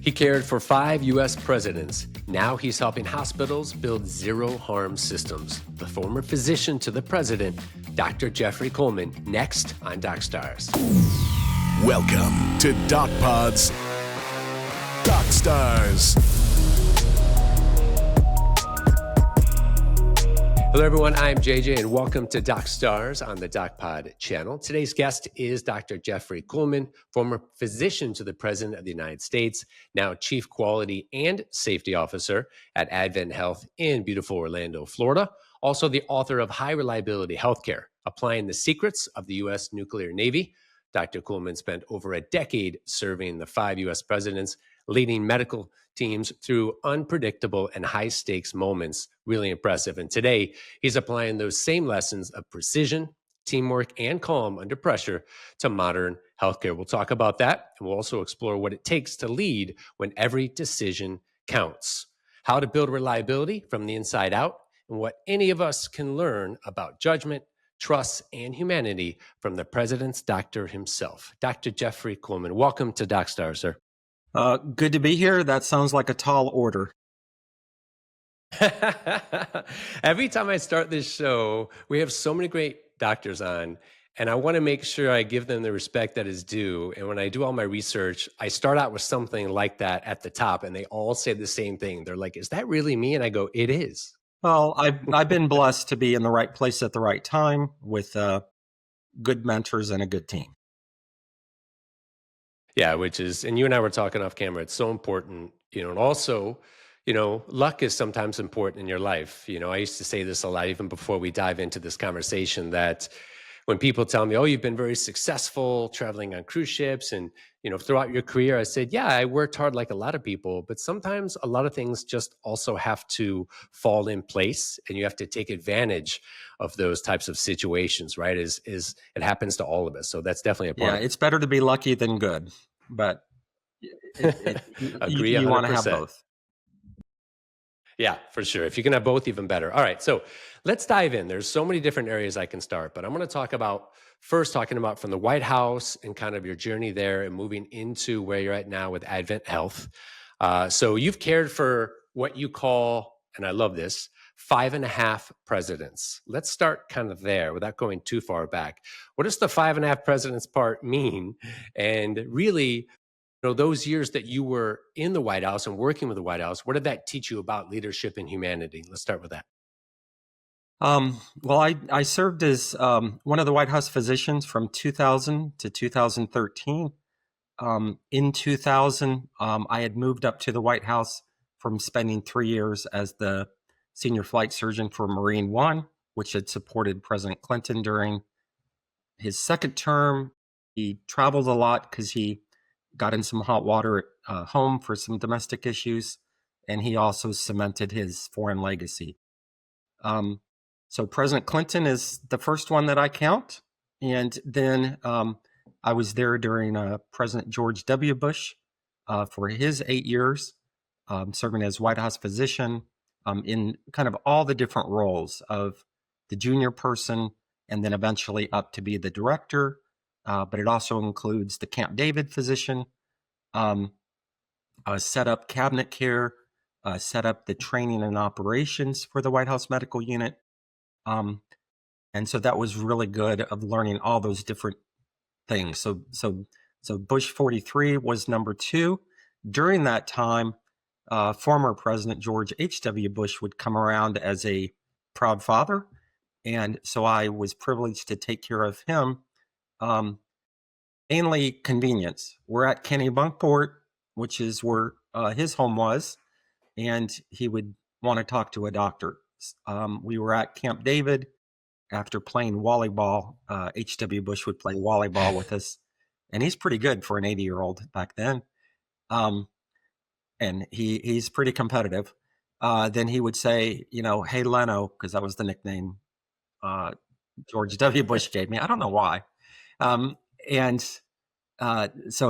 He cared for 5 U.S. presidents. Now he's helping hospitals build zero-harm systems. The former physician to the president, Dr. Jeffrey Kuhlman, next on DocStars. Welcome to DocPod's DocStars. Hello, everyone. I'm JJ, and welcome to DocStars on the DocPod channel. Today's guest is Dr. Jeffrey Kuhlman, former physician to the President of the United States, now Chief Quality and Safety Officer at AdventHealth in beautiful Orlando, Florida. Also the author of High Reliability Healthcare, Applying the Secrets of the U.S. Nuclear Navy. Dr. Kuhlman spent over a decade serving the 5 U.S. presidents, leading medical teams through unpredictable and high-stakes moments. Really impressive. And today, he's applying those same lessons of precision, teamwork, and calm under pressure to modern healthcare. We'll talk about that, and we'll also explore what it takes to lead when every decision counts, how to build reliability from the inside out, and what any of us can learn about judgment, trust, and humanity from the president's doctor himself. Dr. Jeffrey Kuhlman, welcome to DocStars, sir. Good to be here. That sounds like a tall order. Every time I start this show, we have so many great doctors on, and I want to make sure I give them the respect that is due. And when I do all my research, I start out with something like that at the top, and they all say the same thing. They're like, "Is that really me?" And I go, "It is." Well, I've been blessed to be in the right place at the right time with good mentors and a good team. Yeah, which is, and you and I were talking off camera, it's so important, and also, luck is sometimes important in your life. I used to say this a lot, even before we dive into this conversation, that when people tell me, "Oh, you've been very successful traveling on cruise ships and, throughout your career," I said, "Yeah, I worked hard like a lot of people, but sometimes a lot of things just also have to fall in place, and you have to take advantage of those types of situations," right? Is it happens to all of us. So that's definitely a part. Yeah, it's better to be lucky than good, but Agree you want to have 100%. both. Yeah, for sure. If you can have both, even better. All right, so let's dive in. There's so many different areas I can start, but I'm going to talking about from the White House and kind of your journey there and moving into where you're at now with AdventHealth. So you've cared for what you call, and I love this, 5.5 presidents. Let's start kind of there without going too far back. What does the 5.5 presidents part mean? And really, those years that you were in the White House and working with the White House, what did that teach you about leadership and humanity? Let's start with that. Well, I served as one of the White House physicians from 2000 to 2013. In 2000, I had moved up to the White House from spending 3 years as the senior flight surgeon for Marine One, which had supported President Clinton during his second term. He traveled a lot because he got in some hot water at home for some domestic issues, and he also cemented his foreign legacy. So President Clinton is the first one that I count. And then I was there during President George W. Bush for his 8 years, serving as White House physician in kind of all the different roles of the junior person and then eventually up to be the director. But it also includes the Camp David physician, set up cabinet care, set up the training and operations for the White House Medical Unit. And so that was really good of learning all those different things. So Bush 43 was number 2. During that time, former President George H.W. Bush would come around as a proud father. And so I was privileged to take care of him. Mainly convenience. We're at Kennebunkport, which is where his home was, and he would want to talk to a doctor. We were at Camp David after playing volleyball. H.W. Bush would play volleyball with us, and he's pretty good for an 80-year-old back then. And he's pretty competitive. Then he would say, "Hey, Leno," because that was the nickname George W. Bush gave me. I don't know why. So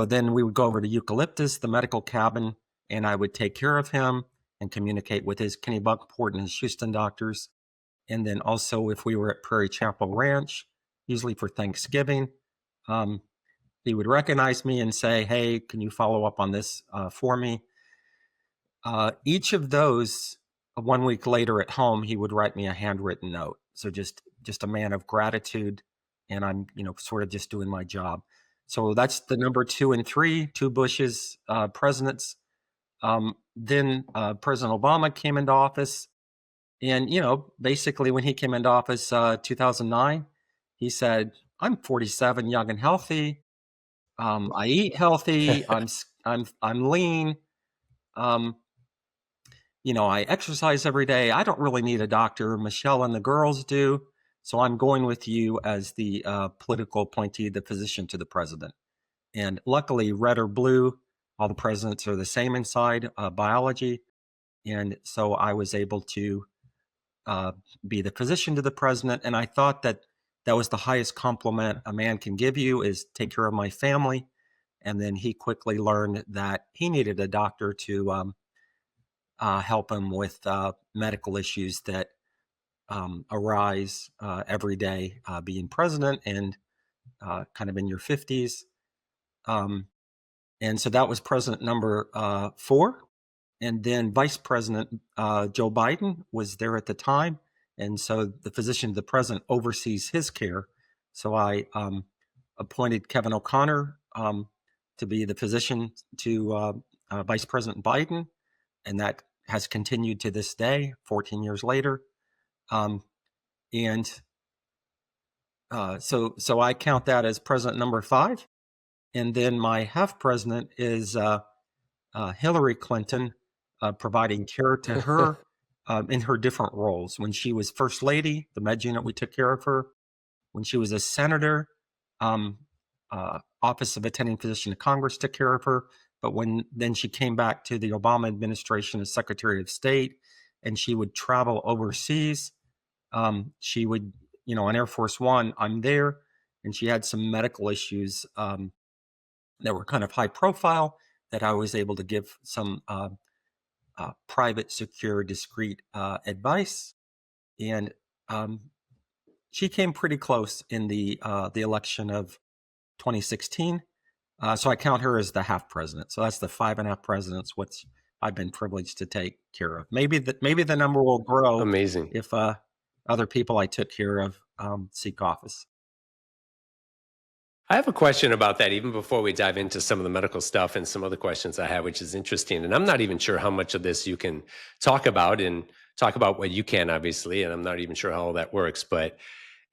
then we would go over to Eucalyptus, the medical cabin, and I would take care of him and communicate with his Kennebunkport and his Houston doctors. And then also if we were at Prairie Chapel Ranch, usually for Thanksgiving, He would recognize me and say, "Hey, can you follow up on this for me?" Each of those, 1 week later at home, he would write me a handwritten note. So just a man of gratitude, and I'm sort of just doing my job. So that's the number 2 and 3, two Bush's presidents. Then President Obama came into office, and basically when he came into office, 2009, he said, "I'm 47, young and healthy. I eat healthy. I'm lean. Um, I exercise every day. I don't really need a doctor. Michelle and the girls do. So I'm going with you as the political appointee, the physician to the president." And luckily, red or blue, all the presidents are the same inside biology. And so I was able to be the physician to the president. And I thought that was the highest compliment a man can give you, is take care of my family. And then he quickly learned that he needed a doctor to help him with medical issues that arise every day being president and kind of in your 50s. And so that was president number 4. And then Vice President Joe Biden was there at the time. And so the physician to the president oversees his care. So I appointed Kevin O'Connor to be the physician to Vice President Biden. And that has continued to this day, 14 years later. So I count that as president number 5. And then my half president is Hillary Clinton, providing care to her in her different roles. When she was First Lady, the Med Unit, we took care of her. When she was a senator, Office of Attending Physician to Congress took care of her. But then she came back to the Obama administration as Secretary of State, and she would travel overseas. She would, on Air Force One, I'm there, and she had some medical issues that were kind of high profile that I was able to give some private, secure, discreet advice. And she came pretty close in the election of 2016. So I count her as the half president. So that's the 5.5 presidents, which I've been privileged to take care of. Maybe the number will grow. Amazing. If other people I took care of seek office. I have a question about that, even before we dive into some of the medical stuff and some other questions I have, which is interesting. And I'm not even sure how much of this you can talk about, and talk about what you can, obviously. And I'm not even sure how all that works. But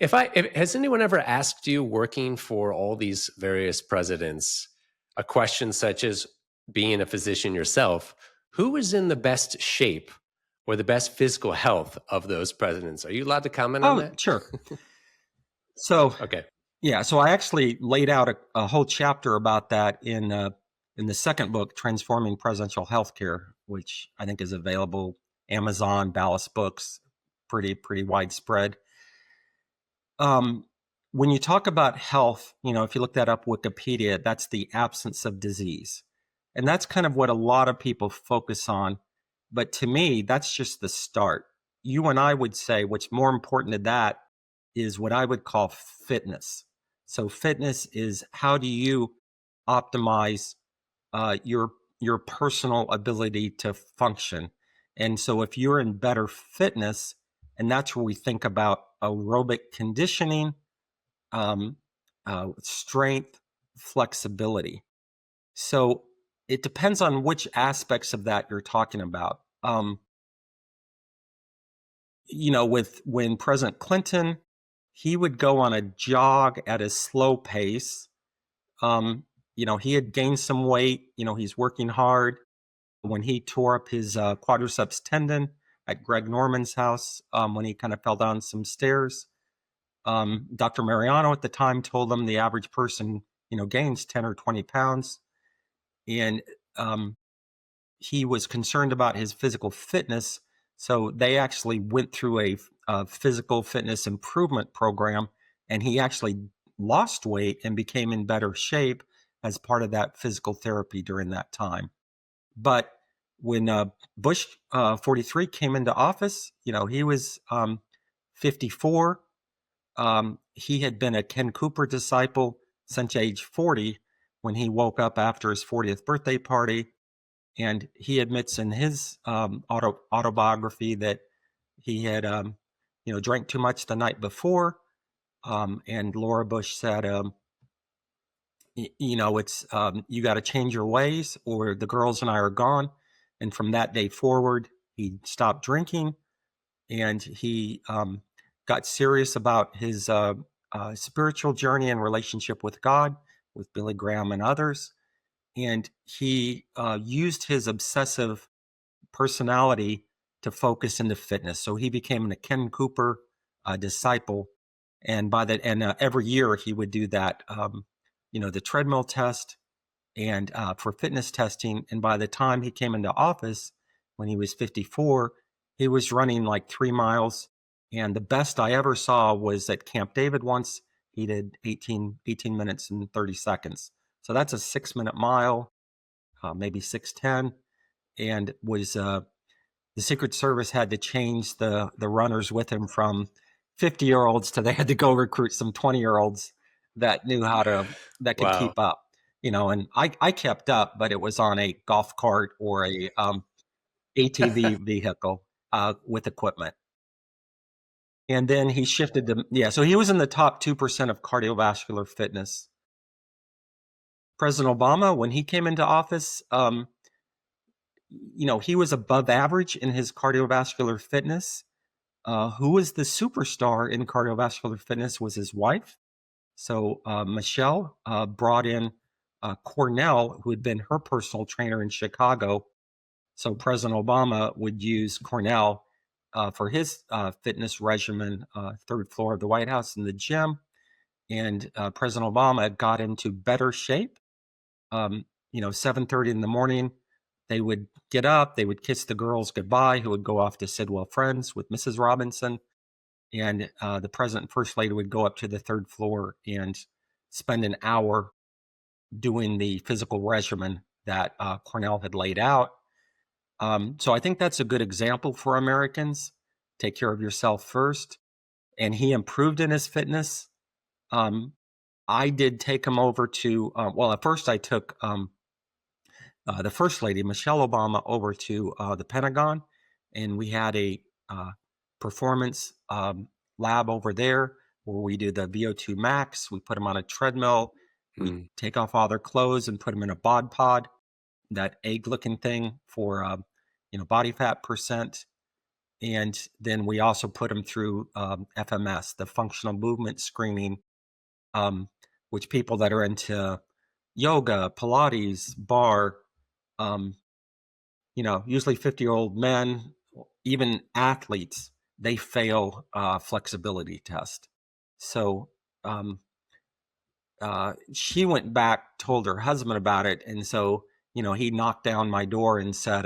has anyone ever asked you, working for all these various presidents, a question such as, being a physician yourself, who is in the best shape or the best physical health of those presidents? Are you allowed to comment on that? Sure. So, okay. Yeah, so I actually laid out a whole chapter about that in the second book, Transforming Presidential Healthcare, which I think is available Amazon, Ballast Books, pretty widespread. When you talk about health, if you look that up, Wikipedia, that's the absence of disease. And that's kind of what a lot of people focus on. But to me, that's just the start. You and I would say what's more important than that is what I would call fitness. So fitness is, how do you optimize your personal ability to function? And so if you're in better fitness, and that's where we think about aerobic conditioning, strength, flexibility. So it depends on which aspects of that you're talking about. When President Clinton, he would go on a jog at a slow pace. He had gained some weight. He's working hard. When he tore up his quadriceps tendon at Greg Norman's house, when he kind of fell down some stairs, Dr. Mariano at the time told him the average person, gains 10 or 20 pounds. And he was concerned about his physical fitness. So they actually went through a physical fitness improvement program, and he actually lost weight and became in better shape as part of that physical therapy during that time. But when Bush 43 came into office, he was 54. He had been a Ken Cooper disciple, since age 40 when he woke up after his 40th birthday party. And he admits in his autobiography that he had, drank too much the night before. And Laura Bush said, it's you got to change your ways or the girls and I are gone. And from that day forward, he stopped drinking, and he got serious about his spiritual journey and relationship with God, with Billy Graham and others. And he used his obsessive personality to focus into fitness. So he became a Ken Cooper disciple. And every year he would do that, the treadmill test and for fitness testing. And by the time he came into office, when he was 54, he was running like 3 miles. And the best I ever saw was at Camp David once. He did 18 minutes and 30 seconds. So that's a 6-minute mile, maybe 6:10. And was the Secret Service had to change the runners with him from 50-year-olds to they had to go recruit some 20-year-olds that knew that could keep up. And I kept up, but it was on a golf cart or a ATV vehicle with equipment. And then he shifted to, so he was in the top 2% of cardiovascular fitness. President Obama, when he came into office, he was above average in his cardiovascular fitness. Who was the superstar in cardiovascular fitness was his wife. So Michelle brought in Cornell, who had been her personal trainer in Chicago. So President Obama would use Cornell for his fitness regimen, 3rd floor of the White House in the gym. And President Obama got into better shape. 7:30 in the morning, they would get up, they would kiss the girls goodbye who would go off to Sidwell Friends with Mrs. Robinson. And the president and first lady would go up to the 3rd floor and spend an hour doing the physical regimen that Cornell had laid out. So I think that's a good example for Americans. Take care of yourself first. And he improved in his fitness. I did take him over to, at first I took the first lady, Michelle Obama, over to the Pentagon. And we had a performance lab over there where we do the VO2 max. We put them on a treadmill. We take off all their clothes and put them in a bod pod, that egg-looking thing for body fat percent. And then we also put them through FMS, the functional movement screening, which people that are into yoga, Pilates, bar, usually 50-year-old men, even athletes, they fail flexibility test. So she went back, told her husband about it. And so, he knocked down my door and said,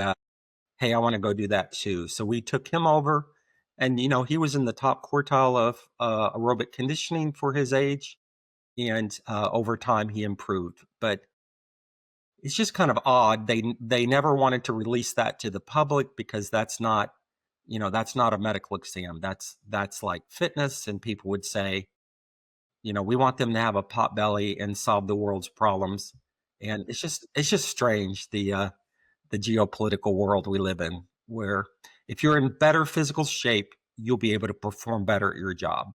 hey, I want to go do that too. So we took him over, and, he was in the top quartile of aerobic conditioning for his age. And over time he improved. But it's just kind of odd. They never wanted to release that to the public because that's not a medical exam. That's like fitness. And people would say, we want them to have a pot belly and solve the world's problems. And it's just strange, the geopolitical world we live in, where if you're in better physical shape, you'll be able to perform better at your job.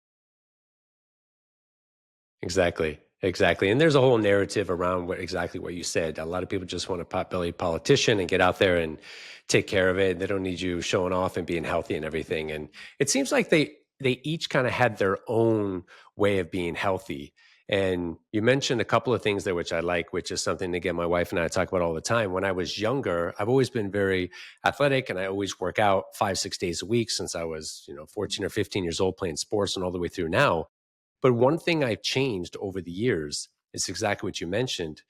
Exactly. And there's a whole narrative around exactly what you said. A lot of people just want a pot-bellied politician and get out there and take care of it. They don't need you showing off and being healthy and everything. And it seems like they each kind of had their own way of being healthy. And you mentioned a couple of things there, which I like, which is something, again, my wife and I talk about all the time. When I was younger, I've always been very athletic, and I always work out 5-6 days a week since I was 14 or 15 years old, playing sports and all the way through now. But one thing I've changed over the years is exactly what you mentioned.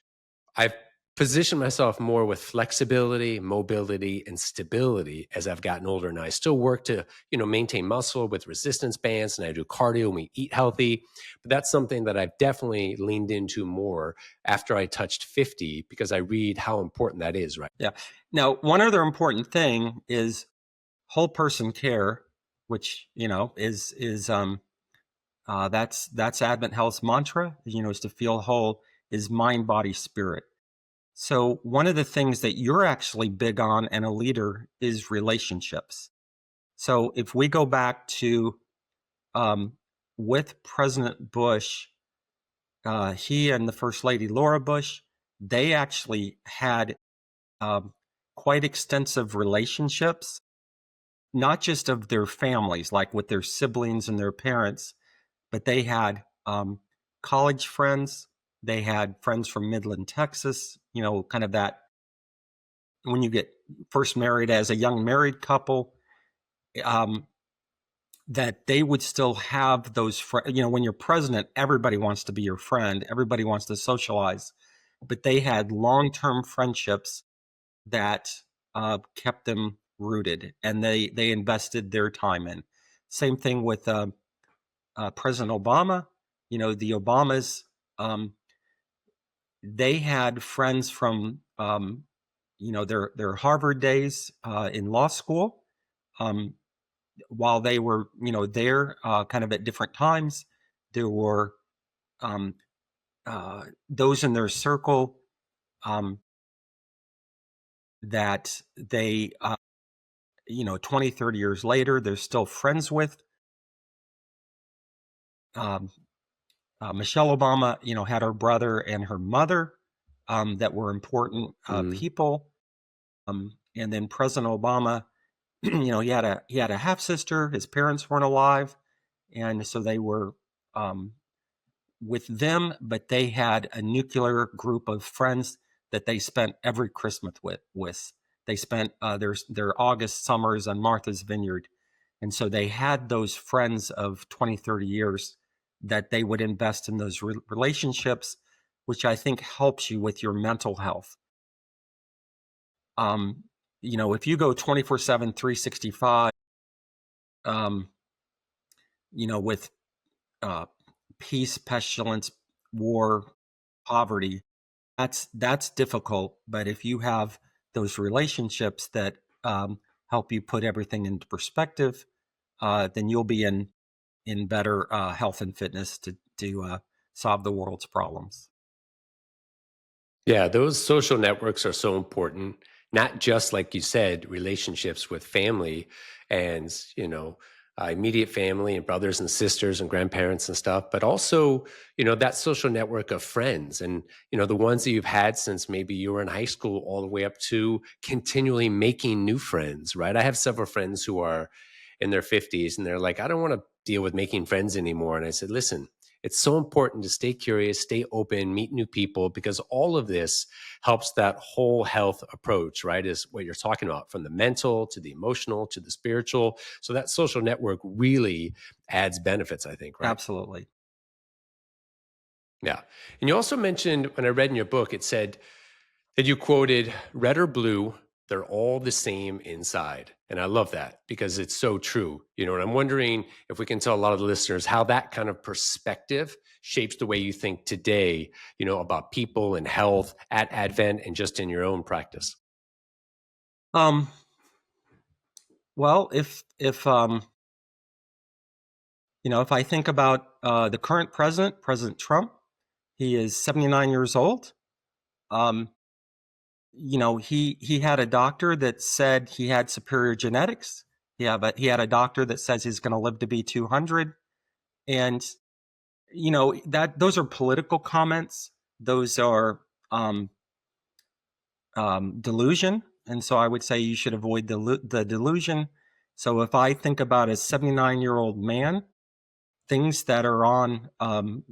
I've positioned myself more with flexibility, mobility, and stability as I've gotten older. And I still work to, maintain muscle with resistance bands, and I do cardio and we eat healthy. But that's something that I've definitely leaned into more after I touched 50, because I read how important that is, right? Yeah. Now, one other important thing is whole person care, which, is That's AdventHealth's mantra, is to feel whole, is mind, body, spirit. So one of the things that you're actually big on and a leader is relationships. So if we go back to with President Bush, he and the First Lady Laura Bush, they actually had quite extensive relationships, not just of their families, like with their siblings and their parents, but they had college friends. They had friends from Midland, Texas, kind of that when you get first married as a young married couple, that they would still have those friends. When you're president, everybody wants to be your friend. Everybody wants to socialize. But they had long-term friendships that kept them rooted, and they invested their time in. Same thing with President Obama. The Obamas, they had friends from their Harvard days in law school. While they were there kind of at different times, there were those in their circle that they 20, 30 years later, they're still friends with. Michelle Obama, had her brother and her mother that were important people. And then President Obama, he had a half sister. His parents weren't alive, and so they were with them. But they had a nuclear group of friends that they spent every Christmas with. They spent their August summers on Martha's Vineyard, and so they had those friends of 20, 30 years that they would invest in those relationships, which I think helps you with your mental health. If you go 24/7, 365, with peace, pestilence, war, poverty, that's difficult. But if you have those relationships that help you put everything into perspective, then you'll be in better health and fitness to solve the world's problems. Yeah, those social networks are so important, not just like you said, relationships with family and, immediate family and brothers and sisters and grandparents and stuff, but also, that social network of friends and, the ones that you've had since maybe you were in high school all the way up to continually making new friends, right? I have several friends who are in their 50s and they're like, I don't want to deal with making friends anymore. And I said, listen, it's so important to stay curious, stay open, meet new people, because all of this helps that whole health approach, right? Is what you're talking about, from the mental to the emotional to the spiritual. So that social network really adds benefits, I think, right? Absolutely. Yeah. And you also mentioned, when I read in your book, it said that you quoted, red or blue, they're all the same inside. And I love that because it's so true. And I'm wondering if we can tell a lot of the listeners how that kind of perspective shapes the way you think today, about people and health at Advent and just in your own practice. Well, if I think about the current president, President Trump, he is 79 years old. He had a doctor that said he had superior genetics. Yeah, but he had a doctor that says he's going to live to be 200. And, that those are political comments. Those are delusion. And so I would say you should avoid the delusion. So if I think about a 79-year-old man, things that are on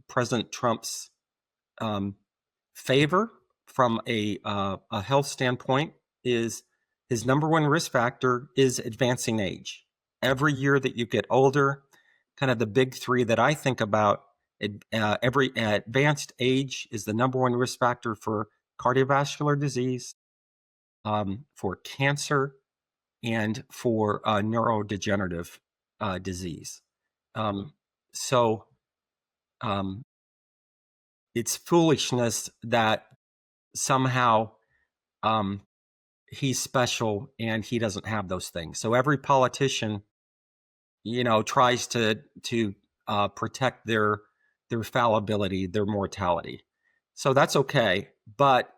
President Trump's favor from a health standpoint is his number one risk factor is advancing age. Every year that you get older, kind of the big three that I think about, every advanced age is the number one risk factor for cardiovascular disease, for cancer, and for neurodegenerative disease. So it's foolishness that somehow he's special and he doesn't have those things. So every politician, tries to protect their fallibility, their mortality. So that's okay, but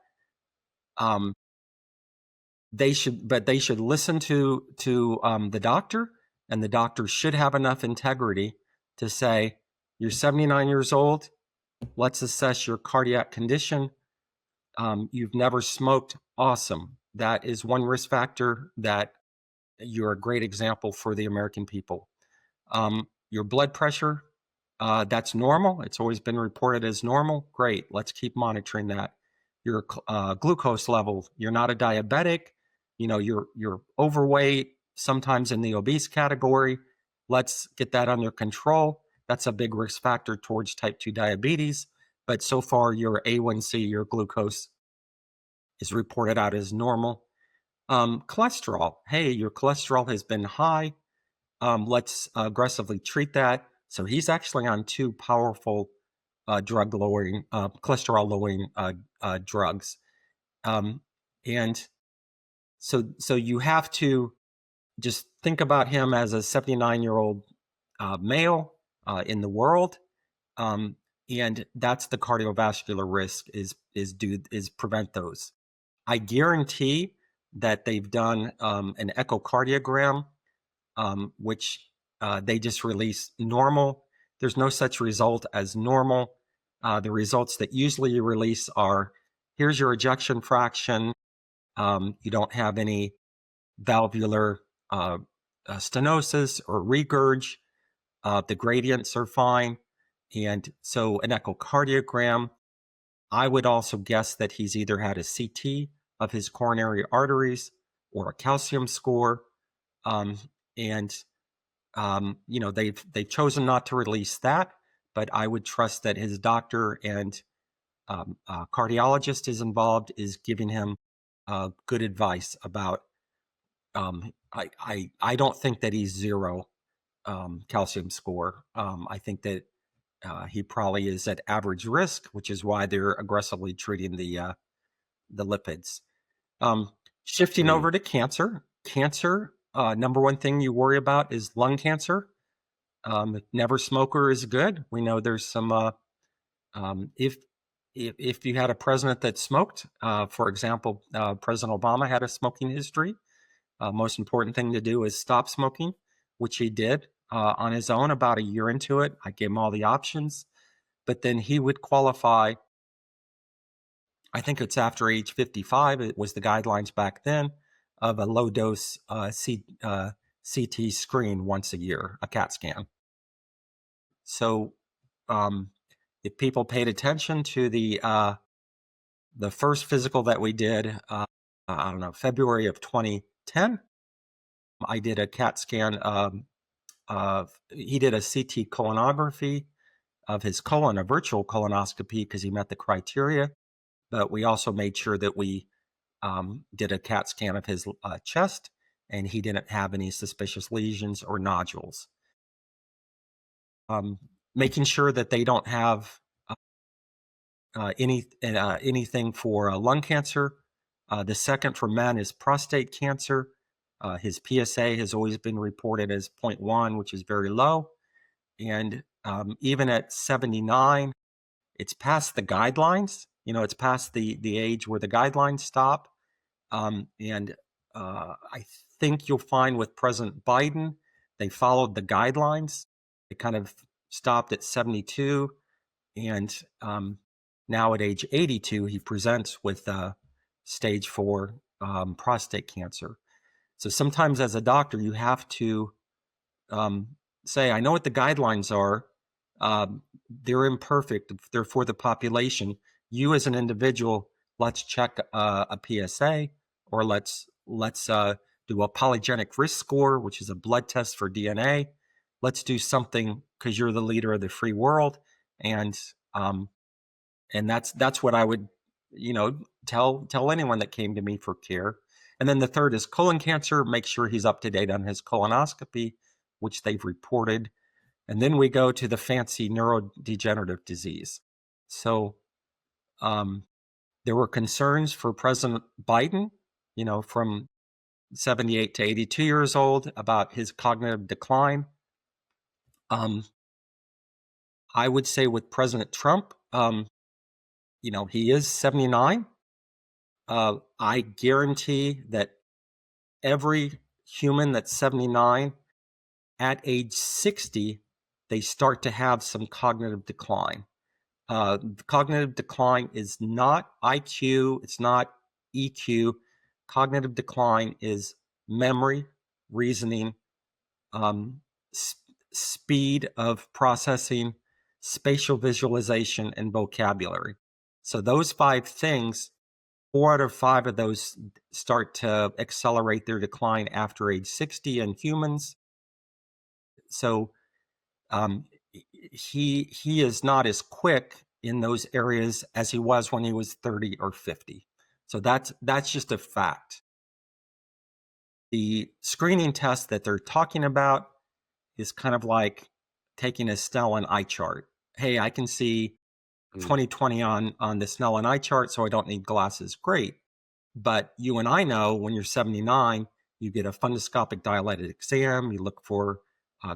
they should listen to the doctor, and the doctor should have enough integrity to say, you're 79 years old, let's assess your cardiac condition. You've never smoked, awesome. That is one risk factor that you're a great example for the American people. Your blood pressure, that's normal. It's always been reported as normal. Great. Let's keep monitoring that. Your glucose level, you're not a diabetic. You're overweight, sometimes in the obese category. Let's get that under control. That's a big risk factor towards type 2 diabetes. But so far, your A1C, your glucose, is reported out as normal. Cholesterol. Hey, your cholesterol has been high. Let's aggressively treat that. So he's actually on 2 powerful cholesterol lowering drugs. And so you have to just think about him as a 79-year-old male in the world. And that's the cardiovascular risk is prevent those. I guarantee that they've done an echocardiogram, which they just release normal. There's no such result as normal. The results that usually you release are, here's your ejection fraction. You don't have any valvular stenosis or regurg. The gradients are fine. And so an echocardiogram, I would also guess that he's either had a CT of his coronary arteries or a calcium score. They've chosen not to release that, but I would trust that his doctor and cardiologist is involved, is giving him good advice about. I don't think that he's 0 calcium score. I think that he probably is at average risk, which is why they're aggressively treating the lipids. Shifting over to cancer. Cancer, number one thing you worry about is lung cancer. Never smoker is good. We know there's some. If you had a president that smoked, for example, President Obama had a smoking history. Most important thing to do is stop smoking, which he did on his own about a year into it. I gave him all the options, but then he would qualify. I think it's after age 55. It was the guidelines back then of a low dose CT screen once a year, a CAT scan. So if people paid attention to the first physical that we did, February of 2010, I did a CAT scan he did a CT colonography of his colon, a virtual colonoscopy, because he met the criteria. But we also made sure that we did a CAT scan of his chest, and he didn't have any suspicious lesions or nodules. Making sure that they don't have anything for lung cancer. The second for men is prostate cancer. His PSA has always been reported as 0.1, which is very low. And even at 79, it's past the guidelines. It's past the age where the guidelines stop. I think you'll find with President Biden, they followed the guidelines. They kind of stopped at 72. And now at age 82, he presents with stage 4 prostate cancer. So sometimes as a doctor, you have to say, I know what the guidelines are. They're imperfect. They're for the population. You as an individual, let's check a PSA, or let's do a polygenic risk score, which is a blood test for DNA. Let's do something because you're the leader of the free world. And that's what I would, tell anyone that came to me for care. And then the third is colon cancer. Make sure he's up to date on his colonoscopy, which they've reported. And then we go to the fancy neurodegenerative disease. So there were concerns for President Biden, from 78 to 82 years old, about his cognitive decline. I would say with President Trump, he is 79. I guarantee that every human that's 79, at age 60, they start to have some cognitive decline. Cognitive decline is not IQ, it's not EQ. Cognitive decline is memory, reasoning, speed of processing, spatial visualization, and vocabulary. So those 5 things, 4 out of 5 of those start to accelerate their decline after age 60 in humans. So he is not as quick in those areas as he was when he was 30 or 50. So that's just a fact. The screening test that they're talking about is kind of like taking a Snellen eye chart. Hey, I can see 20/20 on the Snellen eye chart, so I don't need glasses. Great. But you and I know when you're 79, you get a fundoscopic dilated exam, you look for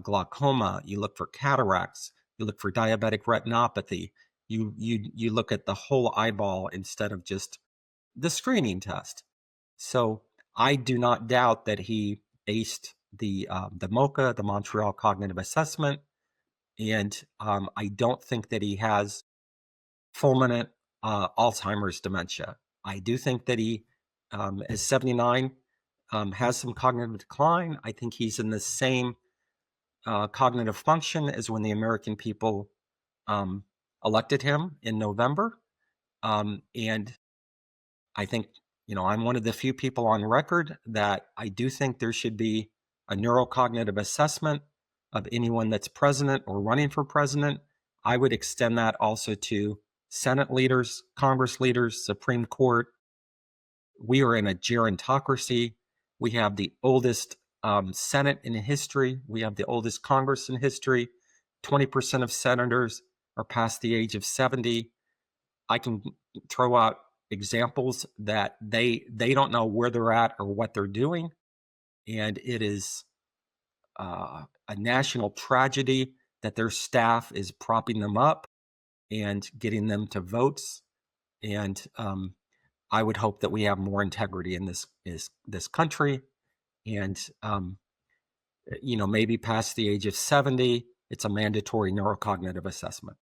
glaucoma, you look for cataracts, you look for diabetic retinopathy, you look at the whole eyeball instead of just the screening test. So I do not doubt that he aced the MOCA, the Montreal Cognitive Assessment, and I don't think that he has fulminant Alzheimer's dementia. I do think that he, as 79, has some cognitive decline. I think he's in the same cognitive function as when the American people elected him in November. And I think, I'm one of the few people on record that I do think there should be a neurocognitive assessment of anyone that's president or running for president. I would extend that also to Senate leaders, Congress leaders, Supreme Court. We are in a gerontocracy. We have the oldest Senate in history. We have the oldest Congress in history. 20% of senators are past the age of 70. I can throw out examples that they don't know where they're at or what they're doing. And it is a national tragedy that their staff is propping them up and getting them to votes. And I would hope that we have more integrity in this country. And, maybe past the age of 70, it's a mandatory neurocognitive assessment.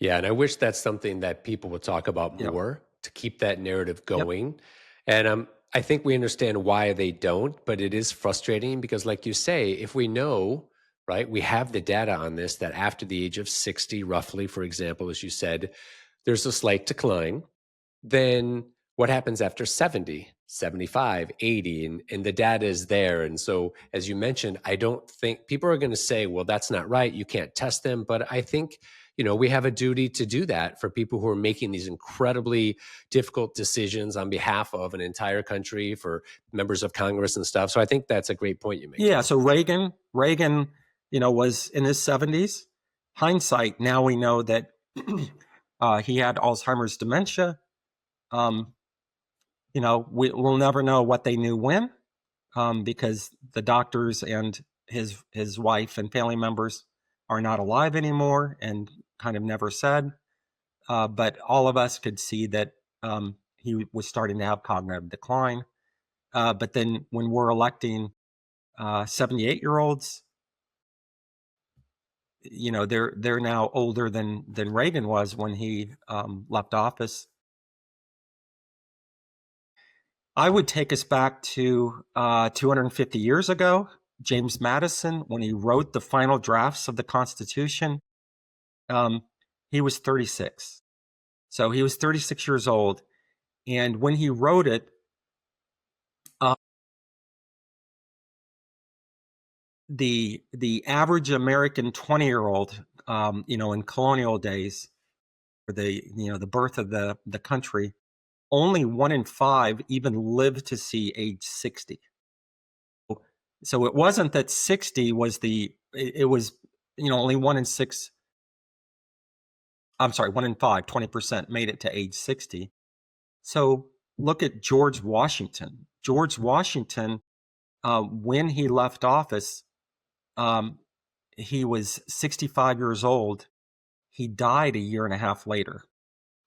Yeah, and I wish that's something that people would talk about more to keep that narrative going. And I think we understand why they don't, but it is frustrating because, like you say, if we know, right, we have the data on this, that after the age of 60, roughly, for example, as you said, there's a slight decline. Then what happens after 70, 75, 80, and the data is there. And so, as you mentioned, I don't think people are going to say, well, that's not right. You can't test them. But I think, we have a duty to do that for people who are making these incredibly difficult decisions on behalf of an entire country, for members of Congress and stuff. So I think that's a great point you make. Yeah. So Reagan, was in his 70s. Hindsight, now we know that he had Alzheimer's dementia. We'll never know what they knew when, because the doctors and his wife and family members are not alive anymore and kind of never said. But all of us could see that he was starting to have cognitive decline. But then when we're electing 78-year-olds, they're now older than Reagan was when he left office. I would take us back to 250 years ago. James Madison, when he wrote the final drafts of the Constitution, he was 36. So he was 36 years old. And when he wrote it, the average American 20-year-old, in colonial days, for the birth of the country, only 1 in 5 even lived to see age 60. So it wasn't that 60 was it was, only 1 in 6. I'm sorry, 1 in 5, 20% made it to age 60. So look at George Washington. George Washington, when he left office, he was 65 years old. He died a year and a half later.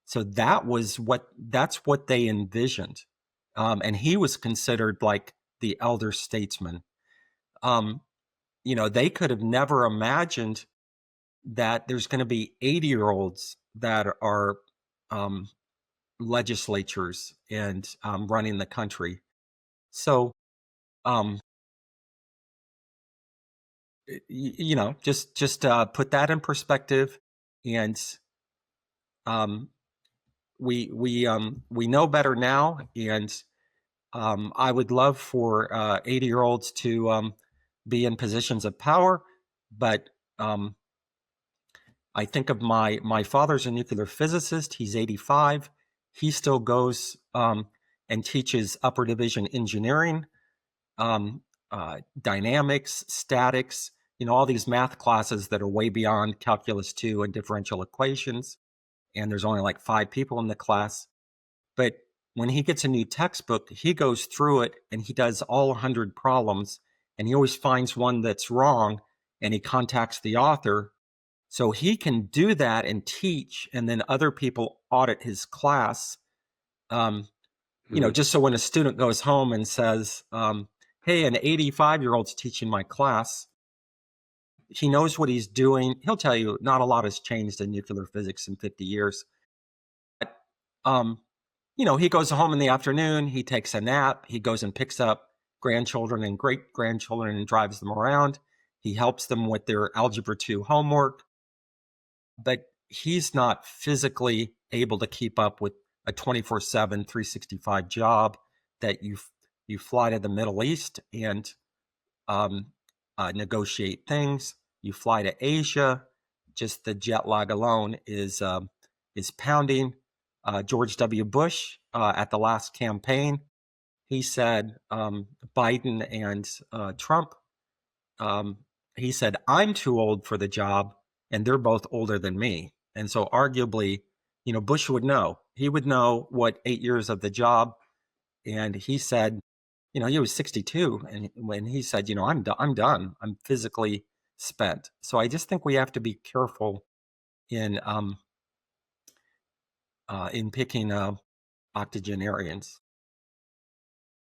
So that's what they envisioned. And he was considered like the elder statesman. They could have never imagined that there's going to be 80-year-olds that are legislatures and running the country. So, just put that in perspective, and we know better now, and I would love for 80-year-olds to be in positions of power, but I think of my father's a nuclear physicist. He's 85. He still goes and teaches upper division engineering, dynamics, statics, all these math classes that are way beyond calculus 2 and differential equations. And there's only like 5 people in the class. But when he gets a new textbook, he goes through it and he does all 100 problems, and he always finds one that's wrong, and he contacts the author. So he can do that and teach, and then other people audit his class. Just so when a student goes home and says, hey, an 85-year-old's teaching my class, he knows what he's doing. He'll tell you not a lot has changed in nuclear physics in 50 years. But, he goes home in the afternoon, he takes a nap, he goes and picks up grandchildren and great-grandchildren and drives them around. He helps them with their Algebra 2 homework. But he's not physically able to keep up with a 24/7, 365 job that you fly to the Middle East and negotiate things. You fly to Asia. Just the jet lag alone is pounding. George W. Bush at the last campaign, he said Biden and Trump. He said, I'm too old for the job, and they're both older than me. And so arguably, Bush would know. He would know what 8 years of the job. And he said, he was 62. And when he said, I'm done. I'm physically spent. So I just think we have to be careful in picking octogenarians.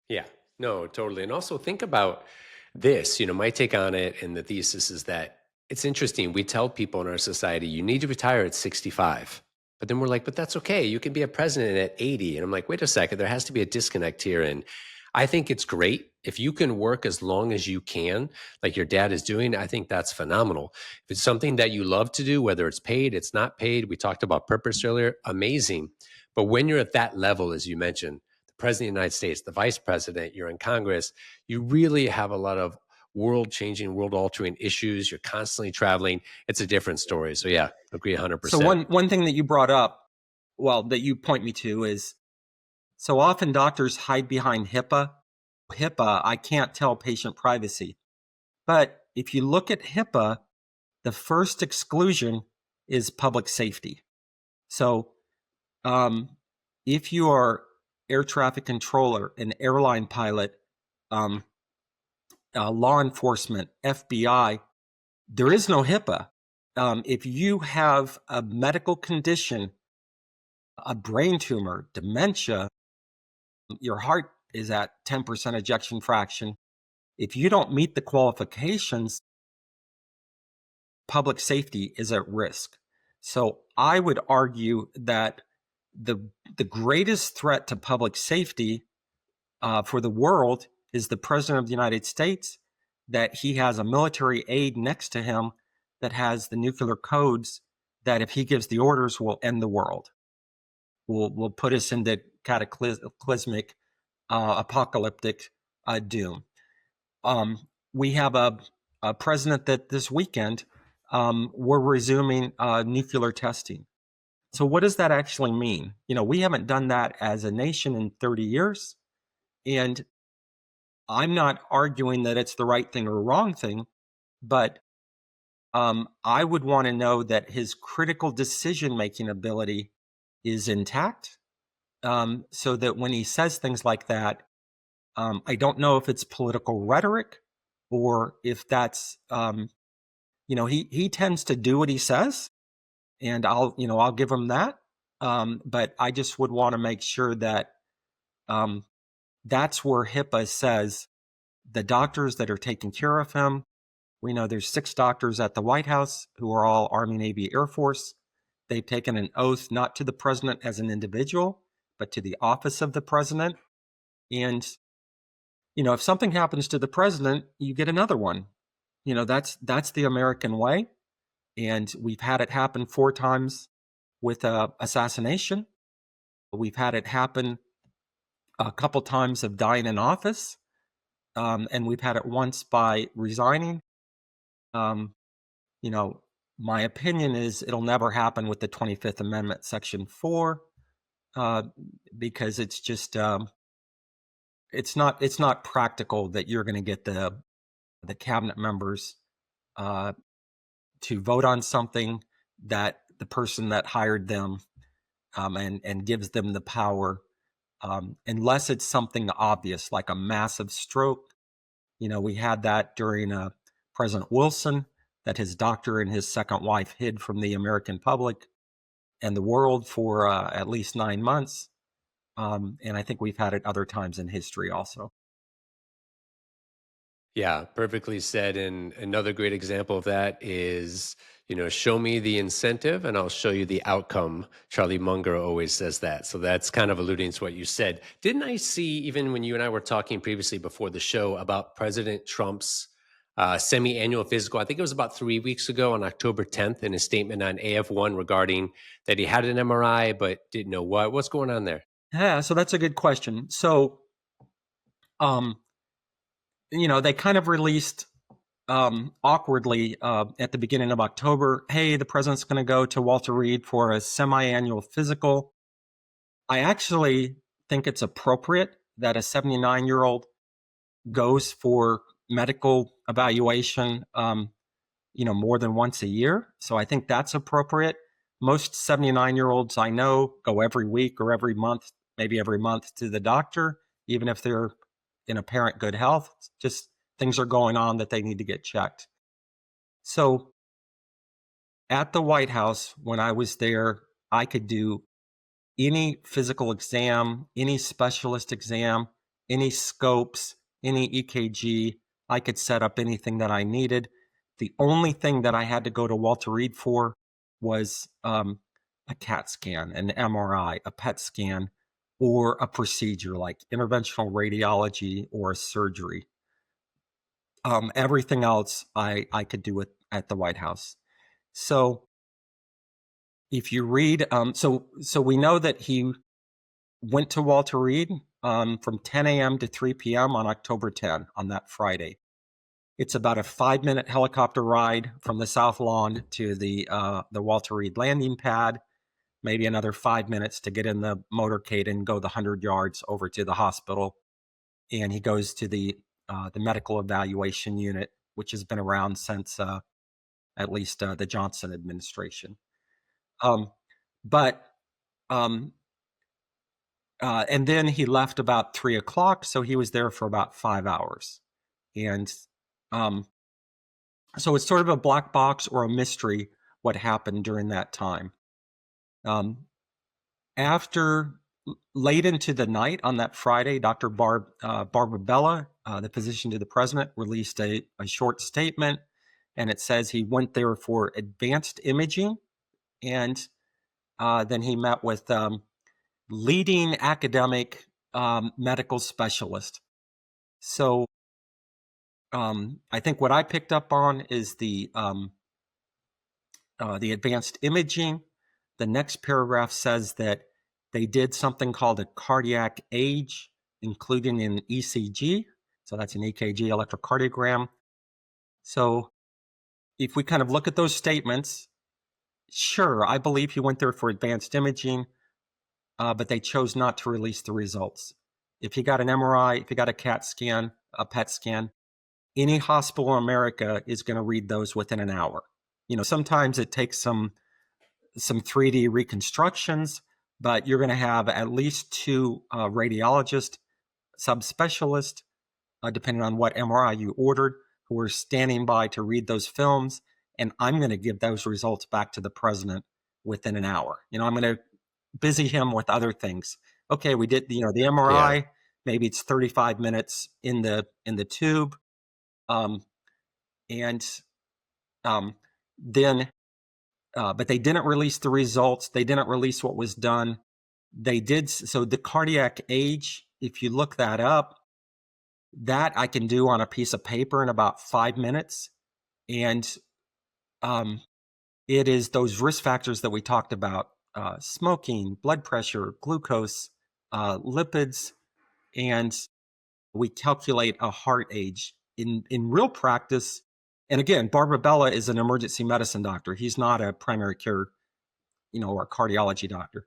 Yeah, no, totally. And also think about this, my take on it and the thesis is that it's interesting. We tell people in our society, you need to retire at 65. But then we're like, but that's okay. You can be a president at 80. And I'm like, wait a second, there has to be a disconnect here. And I think it's great if you can work as long as you can, like your dad is doing. I think that's phenomenal. If it's something that you love to do, whether it's paid, it's not paid. We talked about purpose earlier. Amazing. But when you're at that level, as you mentioned, the president of the United States, the vice president, you're in Congress, you really have a lot of world-changing, world-altering issues. You're constantly traveling. It's a different story. So yeah, agree 100%. So one thing that you brought up, that you point me to is, so often doctors hide behind HIPAA. HIPAA, I can't tell patient privacy. But if you look at HIPAA, the first exclusion is public safety. So if you are air traffic controller, an airline pilot, law enforcement, FBI, there is no HIPAA. If you have a medical condition, a brain tumor, dementia, your heart is at 10% ejection fraction. If you don't meet the qualifications, public safety is at risk. So I would argue that the greatest threat to public safety for the world is the President of the United States, that he has a military aide next to him that has the nuclear codes that if he gives the orders will end the world, will put us into cataclysmic, apocalyptic doom. We have a president that this weekend we're resuming nuclear testing. So what does that actually mean? We haven't done that as a nation in 30 years. And I'm not arguing that it's the right thing or wrong thing, but I would want to know that his critical decision-making ability is intact, so that when he says things like that, I don't know if it's political rhetoric or if that's he tends to do what he says, and I'll give him that. But I just would want to make sure that that's where HIPAA says the doctors that are taking care of him. We know there's 6 doctors at the White House who are all Army, Navy, Air Force. They've taken an oath not to the president as an individual, but to the office of the president. And, if something happens to the president, you get another one. That's the American way. And we've had it happen 4 times with assassination. We've had it happen a couple times of dying in office. And we've had it once by resigning. My opinion is it'll never happen with the 25th Amendment, Section 4, because it's just it's not practical that you're going to get the cabinet members to vote on something that the person that hired them and gives them the power, unless it's something obvious like a massive stroke. We had that during President Wilson, that his doctor and his second wife hid from the American public and the world for at least 9 months. And I think we've had it other times in history also. Yeah, perfectly said. And another great example of that is, show me the incentive and I'll show you the outcome. Charlie Munger always says that. So that's kind of alluding to what you said. Didn't I see, even when you and I were talking previously before the show, about President Trump's semi-annual physical? I think it was about 3 weeks ago on October 10th, in his statement on AF1 regarding that he had an MRI but didn't know what's going on there. Yeah, so that's a good question. So, they kind of released awkwardly at the beginning of October, hey, the president's going to go to Walter Reed for a semi-annual physical. I actually think it's appropriate that a 79-year-old goes for medical evaluation, more than once a year. So I think that's appropriate. Most 79-year-olds I know go every week or every month, maybe every month, to the doctor, even if they're in apparent good health. Just things are going on that they need to get checked. So at the White House, when I was there, I could do any physical exam, any specialist exam, any scopes, any EKG. I could set up anything that I needed. The only thing that I had to go to Walter Reed for was a CAT scan, an MRI, a PET scan, or a procedure like interventional radiology or a surgery. Everything else I could do at the White House. So if you read, so we know that he went to Walter Reed from 10 a.m. to 3 p.m. on October 10, on that Friday. It's about a 5-minute helicopter ride from the South Lawn to the Walter Reed landing pad, maybe another 5 minutes to get in the motorcade and go the 100 yards over to the hospital. And he goes to the medical evaluation unit, which has been around since at least the Johnson administration. And then he left about 3 o'clock, so he was there for about 5 hours. And so it's sort of a black box or a mystery what happened during that time. After late into the night on that Friday, Dr. Barbara Bella, the physician to the president, released a short statement, and it says he went there for advanced imaging, and then he met with leading academic medical specialist. So I think what I picked up on is the advanced imaging. The next paragraph says that they did something called a cardiac age, including an ECG. So that's an EKG, electrocardiogram. So if we kind of look at those statements, sure, I believe he went there for advanced imaging, but they chose not to release the results. If he got an MRI, if he got a CAT scan, a PET scan, any hospital in America is going to read those within an hour. Sometimes it takes some 3D reconstructions, but you're going to have at least 2 radiologists, subspecialists, depending on what MRI you ordered, who are standing by to read those films and I'm going to give those results back to the president within an hour. I'm going to busy him with other things. Okay, we did, the MRI, Yeah. maybe it's 35 minutes in the tube. And then, but they didn't release the results. They didn't release what was done. They did. So the cardiac age, if you look that up, that I can do on a piece of paper in about 5 minutes. And it is those risk factors that we talked about, smoking, blood pressure, glucose, lipids, and we calculate a heart age. In real practice, and again, Barbara Bella is an emergency medicine doctor. He's not a primary care, or a cardiology doctor.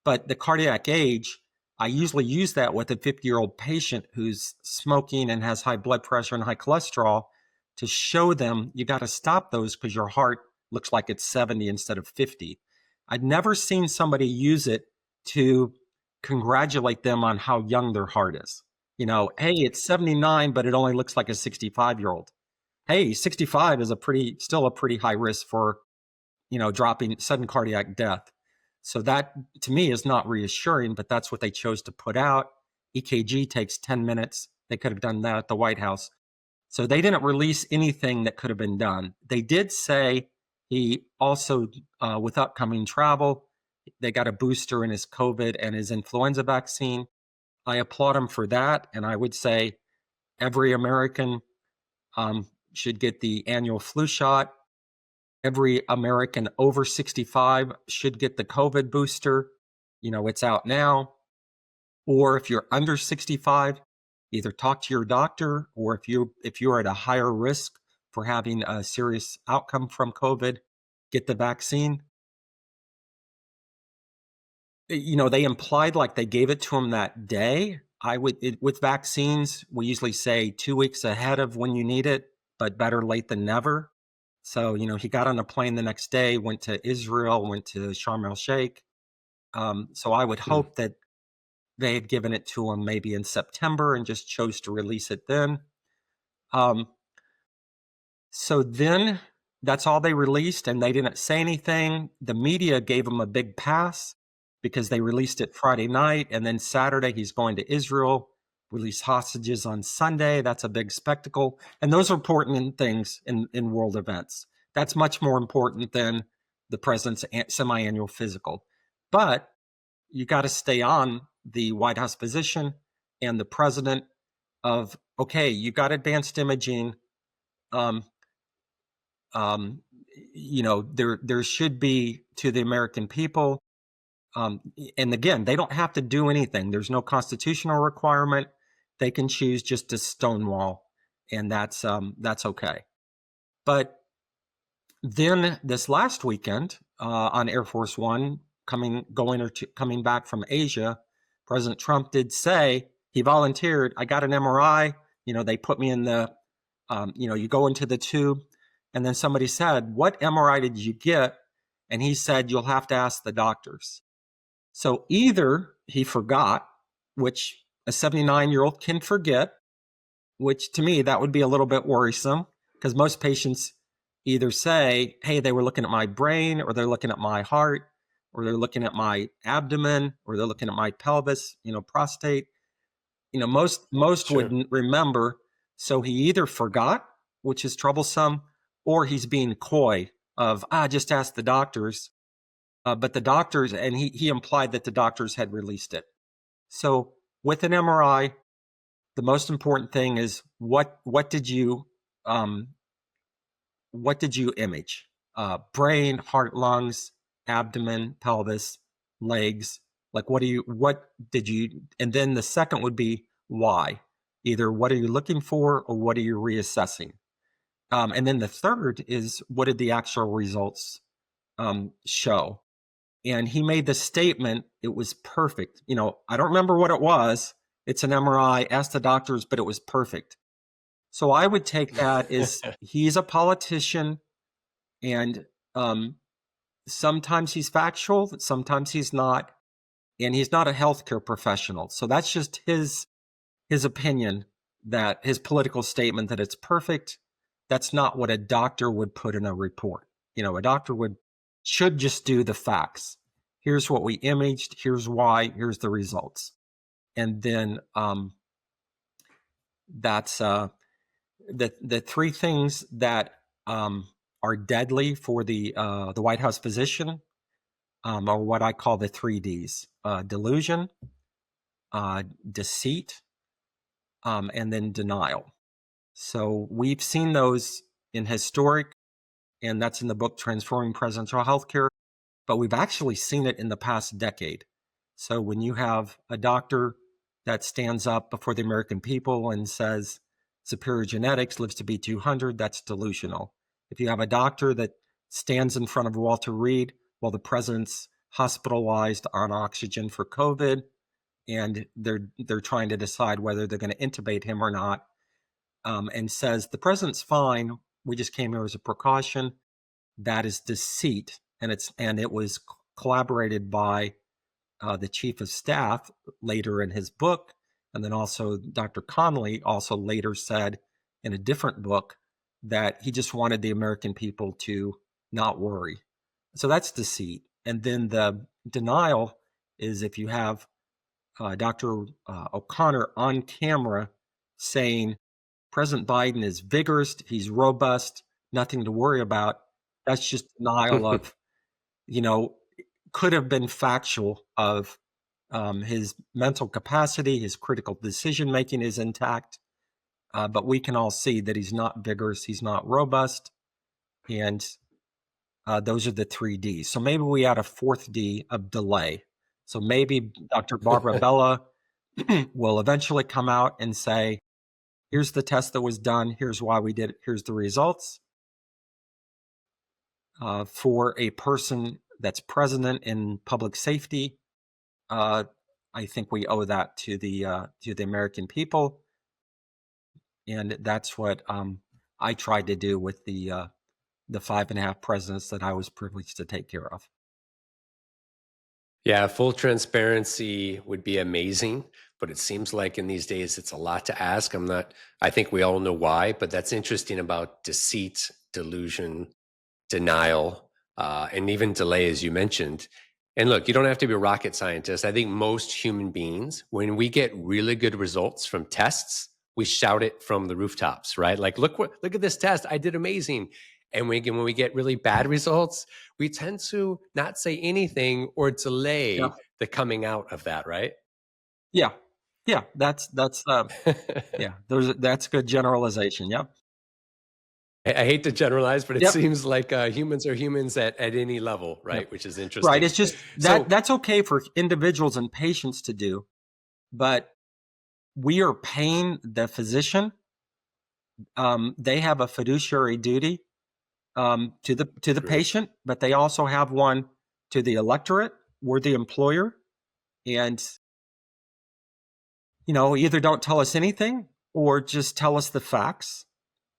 But the cardiac age, I usually use that with a 50-year-old patient who's smoking and has high blood pressure and high cholesterol to show them you got to stop those because your heart looks like it's 70 instead of 50. I'd never seen somebody use it to congratulate them on how young their heart is. Hey, it's 79, but it only looks like a 65-year-old. Hey, 65 is still a pretty high risk for, dropping sudden cardiac death. So that to me is not reassuring, but that's what they chose to put out. EKG takes 10 minutes. They could have done that at the White House. So they didn't release anything that could have been done. They did say he also, with upcoming travel, they got a booster in his COVID and his influenza vaccine. I applaud him for that. And I would say every American should get the annual flu shot. Every American over 65 should get the COVID booster. It's out now. Or if you're under 65, either talk to your doctor, or if you're at a higher risk for having a serious outcome from COVID, get the vaccine. They implied like they gave it to him that day. With vaccines, we usually say 2 weeks ahead of when you need it, but better late than never. So, he got on a plane the next day, went to Israel, went to Sharm el-Sheikh. So I would hope that they had given it to him maybe in September and just chose to release it then. So then that's all they released, and they didn't say anything. The media gave him a big pass because they released it Friday night, and then Saturday he's going to Israel, release hostages on Sunday. That's a big spectacle. And those are important things in world events. That's much more important than the president's semi-annual physical. But you got to stay on the White House position and the president of, okay, you got advanced imaging. There should be to the American people. And again, they don't have to do anything. There's no constitutional requirement. They can choose just to stonewall, and that's okay. But then this last weekend on Air Force One, coming back from Asia, President Trump did say he volunteered. I got an MRI. They put me in the, you go into the tube, and then somebody said, "What MRI did you get?" And he said, "You'll have to ask the doctors." So either he forgot, which a 79-year-old can forget, which to me, that would be a little bit worrisome because most patients either say, hey, they were looking at my brain, or they're looking at my heart, or they're looking at my abdomen, or they're looking at my pelvis, prostate. Most Sure. wouldn't remember. So he either forgot, which is troublesome, or he's being coy of, just ask the doctors. But the doctors, and he implied that the doctors had released it. So with an MRI, the most important thing is what did you image? Brain, heart, lungs, abdomen, pelvis, legs. Like what did you? And then the second would be why. Either what are you looking for, or what are you reassessing? And then the third is what did the actual results show? And he made the statement, it was perfect. I don't remember what it was. It's an MRI, ask the doctors, but it was perfect. So I would take that as he's a politician, and sometimes he's factual, sometimes he's not, and he's not a healthcare professional. So that's just his opinion, that his political statement that it's perfect. that's not what a doctor would put in a report. A doctor should just do the facts. Here's what we imaged. Here's why. Here's the results. And then that's the three things that are deadly for the White House physician are what I call the 3Ds: delusion, deceit, and then denial. So we've seen those in historic, and that's in the book Transforming Presidential Healthcare, but we've actually seen it in the past decade. So when you have a doctor that stands up before the American people and says superior genetics lives to be 200, that's delusional. If you have a doctor that stands in front of Walter Reed while the president's hospitalized on oxygen for COVID, and they're trying to decide whether they're going to intubate him or not, and says the president's fine, we just came here as a precaution, that is deceit, and it was collaborated by the chief of staff later in his book, and then also Dr. Connolly also later said in a different book that he just wanted the American people to not worry. So that's deceit. And then the denial is if you have Dr. O'Connor on camera saying President Biden is vigorous, he's robust, nothing to worry about. That's just denial of, could have been factual of his mental capacity, his critical decision making is intact, but we can all see that he's not vigorous, he's not robust, and those are the 3Ds. So maybe we add a fourth D of delay. So maybe Dr. Barbara Bella will eventually come out and say, here's the test that was done, here's why we did it, here's the results. For a person that's president in public safety, I think we owe that to the American people, and that's what I tried to do with the 5.5 presidents that I was privileged to take care of. Yeah, full transparency would be amazing, but it seems like in these days it's a lot to ask. I think we all know why, but that's interesting about deceit, delusion, denial, and even delay, as you mentioned. And look, you don't have to be a rocket scientist. I think most human beings, when we get really good results from tests, we shout it from the rooftops, right? Like, look at this test, I did amazing. And when we get really bad results, we tend to not say anything or delay the coming out of that, right? Yeah, that's that's good generalization. Yep. I hate to generalize, but it seems like humans are humans at any level, right? Which is interesting. Right. It's just that's okay for individuals and patients to do, but we are paying the physician. They have a fiduciary duty to the patient, but they also have one to the electorate. We're the employer, and either don't tell us anything or just tell us the facts,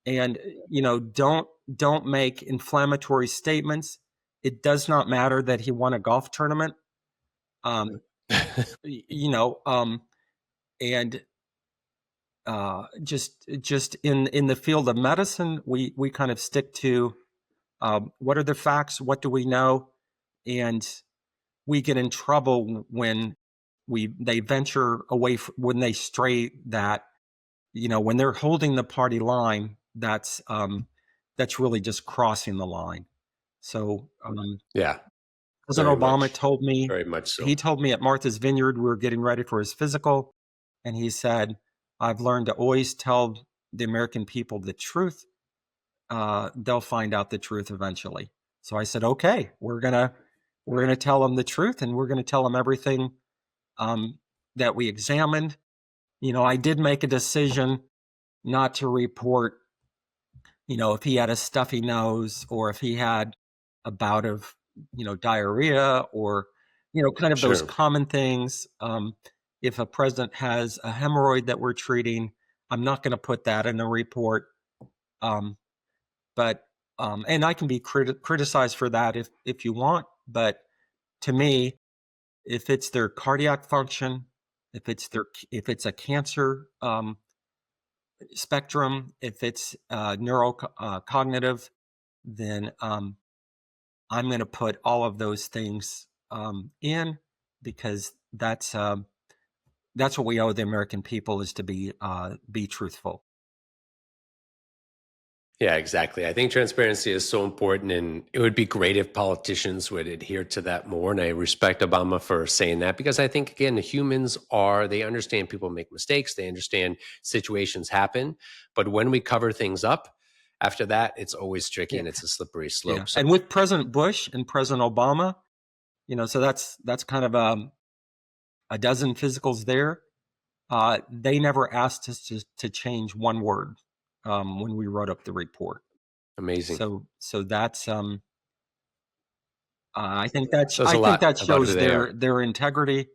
and don't make inflammatory statements. It does not matter that he won a golf tournament, and just in the field of medicine, we kind of stick to what are the facts, what do we know, and we get in trouble when they venture away when they stray that when they're holding the party line, that's really just crossing the line. So President Obama told me very much so. He told me at Martha's Vineyard we were getting ready for his physical, and he said, I've learned to always tell the American people the truth. They'll find out the truth eventually. So I said, okay, we're gonna tell them the truth, and we're gonna tell them everything that we examined. I did make a decision not to report, if he had a stuffy nose or if he had a bout of, diarrhea or, kind of those common things. If a president has a hemorrhoid that we're treating, I'm not going to put that in a report. But and I can be criticized for that if you want. But to me, if it's their cardiac function, if it's a cancer spectrum. If it's neurocognitive, then I'm going to put all of those things in, because that's what we owe the American people, is to be truthful. Yeah, exactly. I think transparency is so important, and it would be great if politicians would adhere to that more. And I respect Obama for saying that, because I think, again, they understand people make mistakes, they understand situations happen. But when we cover things up, after that, it's always tricky, and it's a slippery slope. Yeah. And with President Bush and President Obama, so that's kind of a dozen physicals there. They never asked us to change one word when we wrote up the report. Amazing. So that's I think that shows their integrity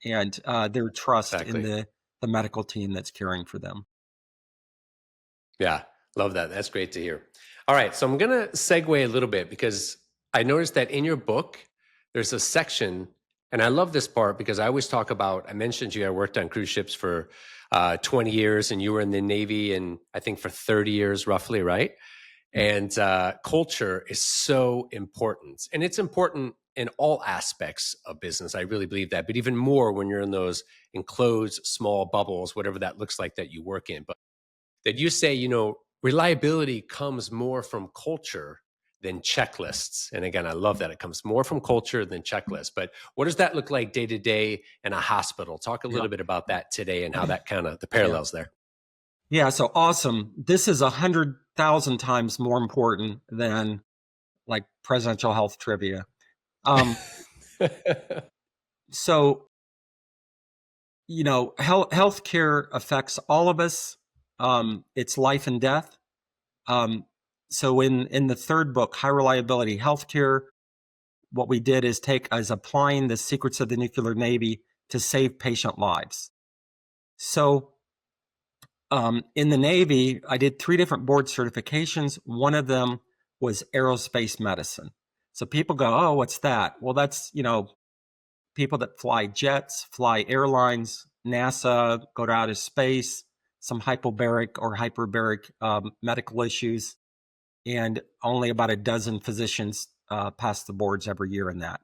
and their trust in the medical team that's caring for them. Yeah, love that. That's great to hear. All right, so I'm going to segue a little bit, because I noticed that in your book, there's a section, and I love this part because I always talk about, I mentioned you had worked on cruise ships for 20 years, and you were in the Navy, and I think for 30 years roughly, right? And culture is so important, and it's important in all aspects of business. I really believe that, but even more when you're in those enclosed small bubbles, whatever that looks like that you work in. But that you say, reliability comes more from culture than checklists. And again, I love that it comes more from culture than checklists. But what does that look like day to day in a hospital? Talk a little bit about that today, and how that kind of the parallels there. Yeah, so awesome. This is 100,000 times more important than like presidential health trivia. So, healthcare affects all of us. It's life and death. So in the third book, High Reliability Healthcare, what we did is applying the secrets of the nuclear Navy to save patient lives. So in the Navy, I did 3 different board certifications. One of them was Aerospace Medicine. So people go, oh, what's that? Well, that's, people that fly jets, fly airlines, NASA, go to outer space, some hypobaric or hyperbaric medical issues. And only about a dozen physicians pass the boards every year in that.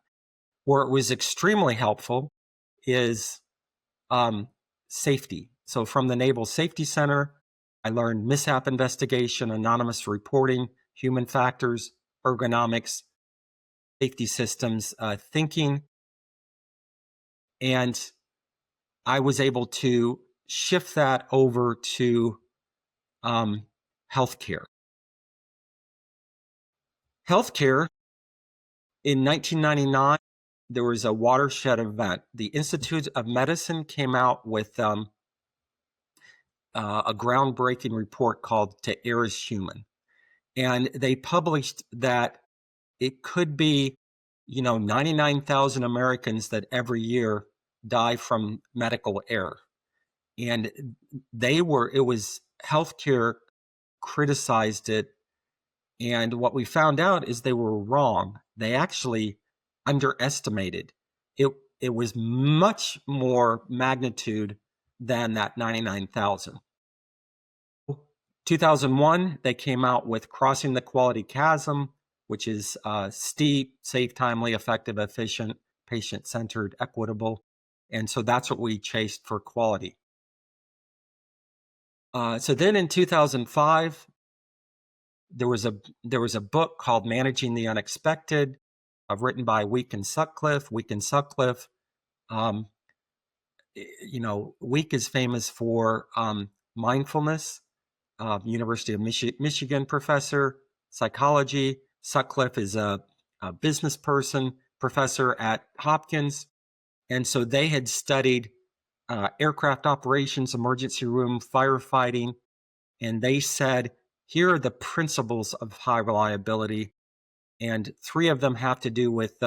Where it was extremely helpful is safety. So from the Naval Safety Center, I learned mishap investigation, anonymous reporting, human factors, ergonomics, safety systems thinking. And I was able to shift that over to healthcare. Healthcare, in 1999, there was a watershed event. The Institute of Medicine came out with a groundbreaking report called To Err is Human. And they published that it could be, 99,000 Americans that every year die from medical error. And healthcare criticized it. And what we found out is they were wrong. They actually underestimated it. It was much more magnitude than that 99,000. 2001, they came out with Crossing the Quality Chasm, which is steep, safe, timely, effective, efficient, patient-centered, equitable. And so that's what we chased for quality. So then in 2005, there was a book called Managing the Unexpected, written by Week and Sutcliffe. Week is famous for mindfulness. University of Michigan professor, psychology. Sutcliffe is a business person, professor at Hopkins. And so they had studied aircraft operations, emergency room, firefighting. And they said, here are the principles of high reliability. And 3 of them have to do with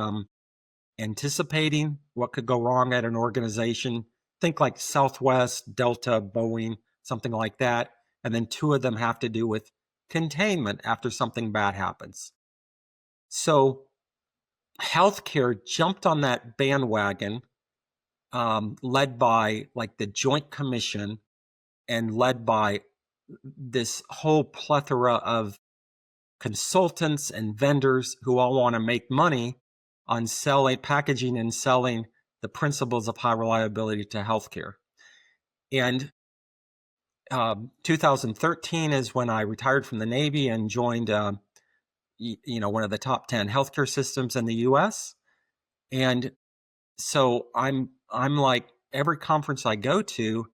anticipating what could go wrong at an organization. Think like Southwest, Delta, Boeing, something like that. And then 2 of them have to do with containment after something bad happens. So healthcare jumped on that bandwagon, led by like the Joint Commission and led by this whole plethora of consultants and vendors who all want to make money on packaging and selling the principles of high reliability to healthcare. And 2013 is when I retired from the Navy and joined, one of the top 10 healthcare systems in the U.S. And so I'm like, every conference I go to,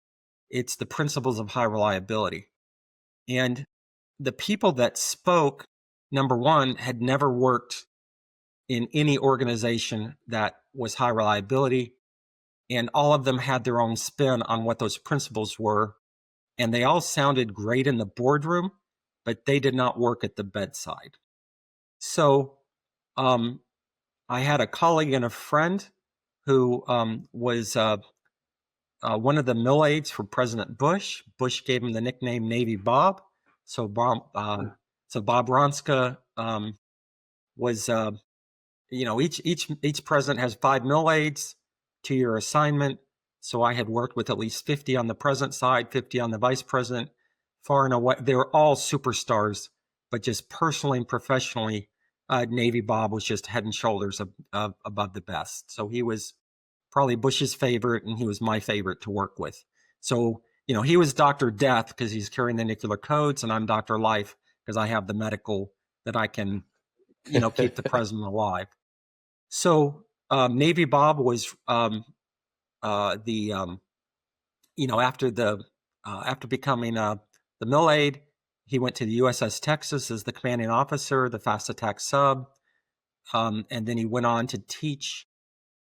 it's the principles of high reliability. And the people that spoke, number one, had never worked in any organization that was high reliability. And all of them had their own spin on what those principles were. And they all sounded great in the boardroom, but they did not work at the bedside. So I had a colleague and a friend who was one of the mill aides for President Bush. Bush gave him the nickname Navy Bob. So Bob Ronska was, each president has 5 mill aides, 2-year assignment. So I had worked with at least 50 on the president side, 50 on the vice president, far and away. They were all superstars, but just personally and professionally, Navy Bob was just head and shoulders above the best. So he was probably Bush's favorite, and he was my favorite to work with. So, he was Dr. Death because he's carrying the nuclear codes, and I'm Dr. Life because I have the medical that I can, keep the president alive. So Navy Bob was after becoming the mill aide, he went to the USS Texas as the commanding officer, the fast attack sub, and then he went on to teach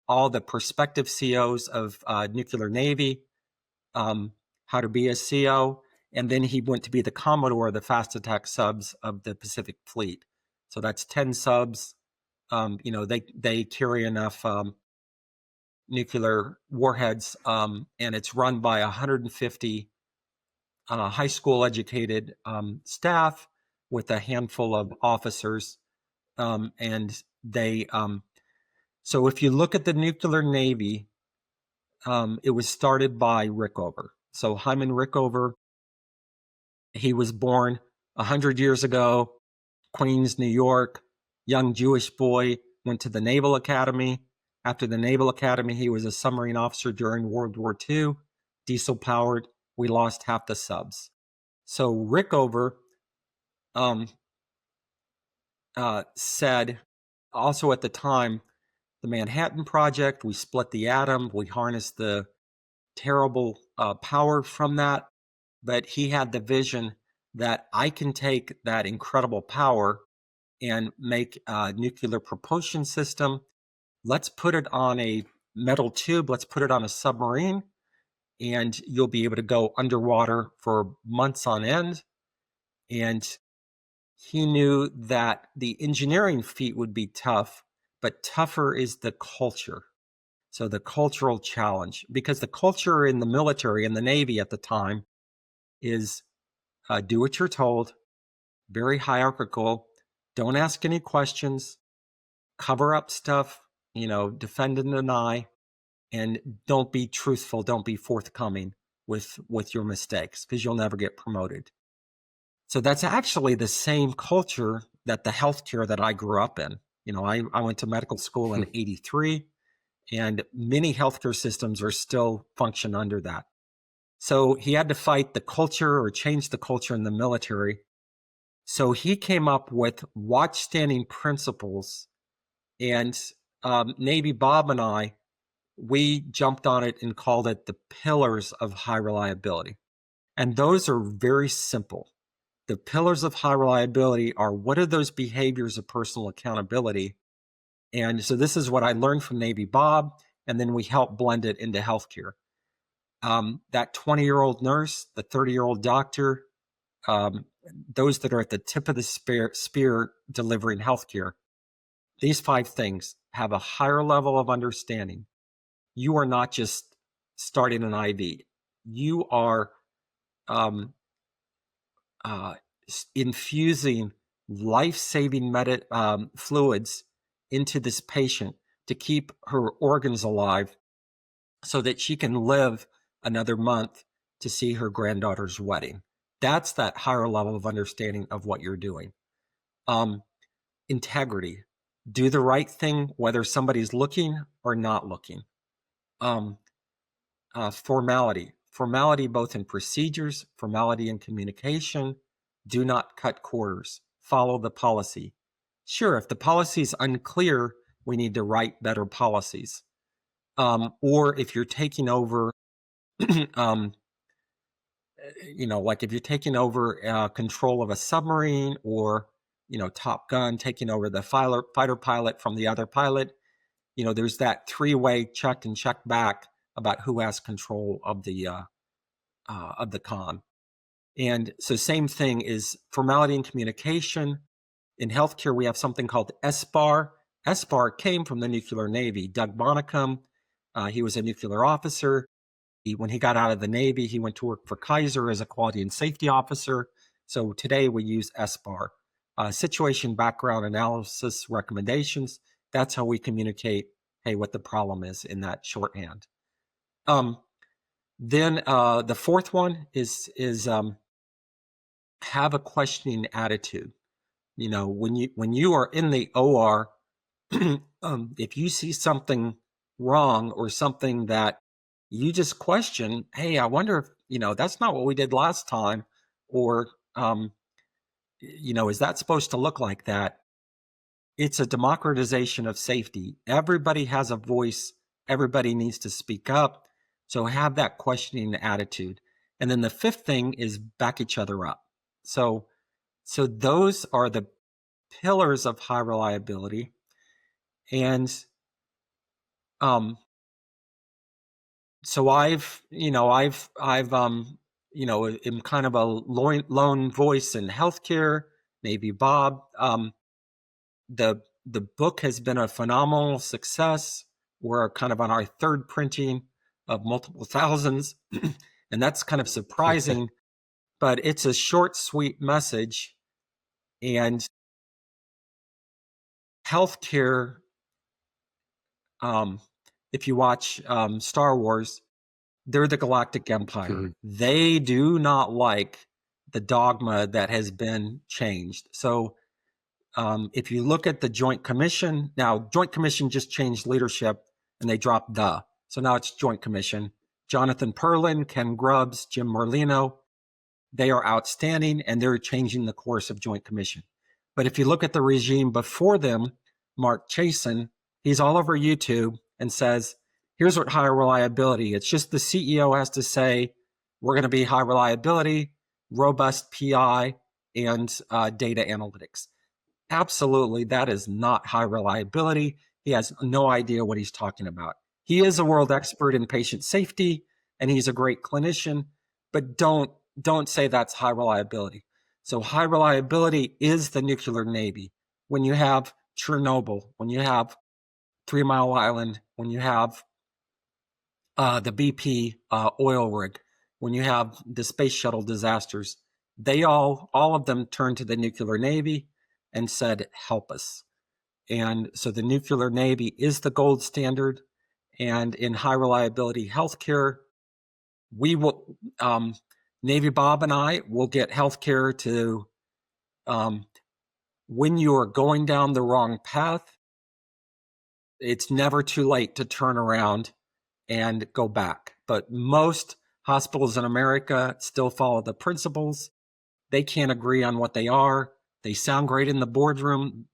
all the prospective COs of nuclear Navy how to be a CO, and then he went to be the Commodore of the fast attack subs of the Pacific Fleet. So that's 10 subs. They carry enough nuclear warheads, and it's run by 150 high school educated staff with a handful of officers, and they. So if you look at the nuclear Navy, it was started by Rickover. So Hyman Rickover, he was born 100 years ago, Queens, New York, young Jewish boy, went to the Naval Academy. After the Naval Academy, he was a submarine officer during World War II, diesel powered. We lost half the subs. So Rickover said, also at the time, the Manhattan Project, we split the atom, we harnessed the terrible power from that, but he had the vision that I can take that incredible power and make a nuclear propulsion system. Let's put it on a metal tube, let's put it on a submarine, and you'll be able to go underwater for months on end. And he knew that the engineering feat would be tough, but tougher is the culture. So the cultural challenge, because the culture in the military and the Navy at the time is do what you're told, very hierarchical, don't ask any questions, cover up stuff, defend and deny, and don't be truthful, don't be forthcoming with your mistakes because you'll never get promoted. So that's actually the same culture that the healthcare that I grew up in. I went to medical school in 83, and many healthcare systems are still function under that. So he had to fight the culture or change the culture in the military. So he came up with watchstanding principles, and Navy Bob and I, we jumped on it and called it the pillars of high reliability. And those are very simple. The pillars of high reliability are, what are those behaviors of personal accountability? And so this is what I learned from Navy Bob, and then we helped blend it into healthcare. That 20-year-old nurse, the 30-year-old doctor, those that are at the tip of the spear delivering healthcare, these 5 things have a higher level of understanding. You are not just starting an IV. You are infusing life-saving fluids into this patient to keep her organs alive so that she can live another month to see her granddaughter's wedding. That's that higher level of understanding of what you're doing. Integrity. Do the right thing whether somebody's looking or not looking. Formality. Formality both in procedures, formality in communication. Do not cut corners. Follow the policy. Sure, if the policy is unclear, we need to write better policies. Or if you're taking over, like if you're taking over control of a submarine, or Top Gun taking over the fighter pilot from the other pilot, there's that three-way check and check back about who has control of the con. And so same thing is formality and communication. In healthcare, we have something called SBAR. SBAR came from the nuclear Navy. Doug Bonnicum, he was a nuclear officer. When he got out of the Navy, he went to work for Kaiser as a quality and safety officer. So today we use SBAR. Situation background analysis recommendations. That's how we communicate, hey, what the problem is in that shorthand. Then the fourth one is have a questioning attitude. When you are in the OR, if you see something wrong or something that you just question, hey, I wonder if, that's not what we did last time, or, is that supposed to look like that? It's a democratization of safety. Everybody has a voice. Everybody needs to speak up. So have that questioning attitude. And then the fifth thing is back each other up. So those are the pillars of high reliability. And so I've am kind of a lone voice in healthcare, Navy Bob. The book has been a phenomenal success. We're kind of on our third printing of multiple thousands, and that's kind of surprising, but it's a short, sweet message. And healthcare, if you watch Star Wars, they're the Galactic Empire. Mm-hmm. They do not like the dogma that has been changed. So if you look at the Joint Commission, now Joint Commission just changed leadership and they dropped the. So now it's Joint Commission. Jonathan Perlin, Ken Grubbs, Jim Merlino, they are outstanding and they're changing the course of Joint Commission. But if you look at the regime before them, Mark Chasin, he's all over YouTube and says, here's what high reliability. It's just the CEO has to say, we're going to be high reliability, robust PI, and data analytics. Absolutely, that is not high reliability. He has no idea what he's talking about. He is a world expert in patient safety, and he's a great clinician, but don't say that's high reliability. So high reliability is the nuclear Navy. When you have Chernobyl, when you have 3 Mile Island, when you have the BP oil rig, when you have the space shuttle disasters, they all of them turned to the nuclear Navy and said, help us. And so the nuclear Navy is the gold standard. And in high reliability healthcare, we will, Navy Bob and I will get healthcare to, when you are going down the wrong path, it's never too late to turn around and go back. But most hospitals in America still follow the principles. They can't agree on what they are. They sound great in the boardroom.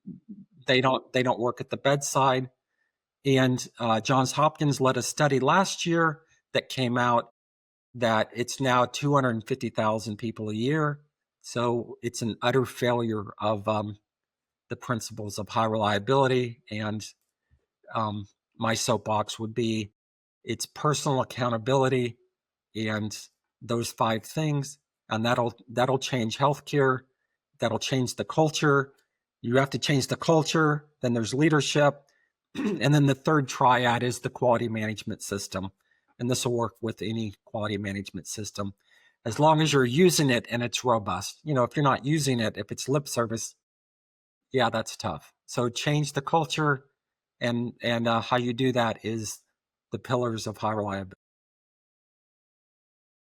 They don't work at the bedside. And Johns Hopkins led a study last year that came out that it's now 250,000 people a year. So it's an utter failure of the principles of high reliability. And my soapbox would be it's personal accountability and those 5 things, and that'll change healthcare. That'll change the culture. You have to change the culture. Then there's leadership. And then the third triad is the quality management system. And this will work with any quality management system, as long as you're using it and it's robust. If you're not using it, if it's lip service, yeah, that's tough. So change the culture, and how you do that is the pillars of high reliability.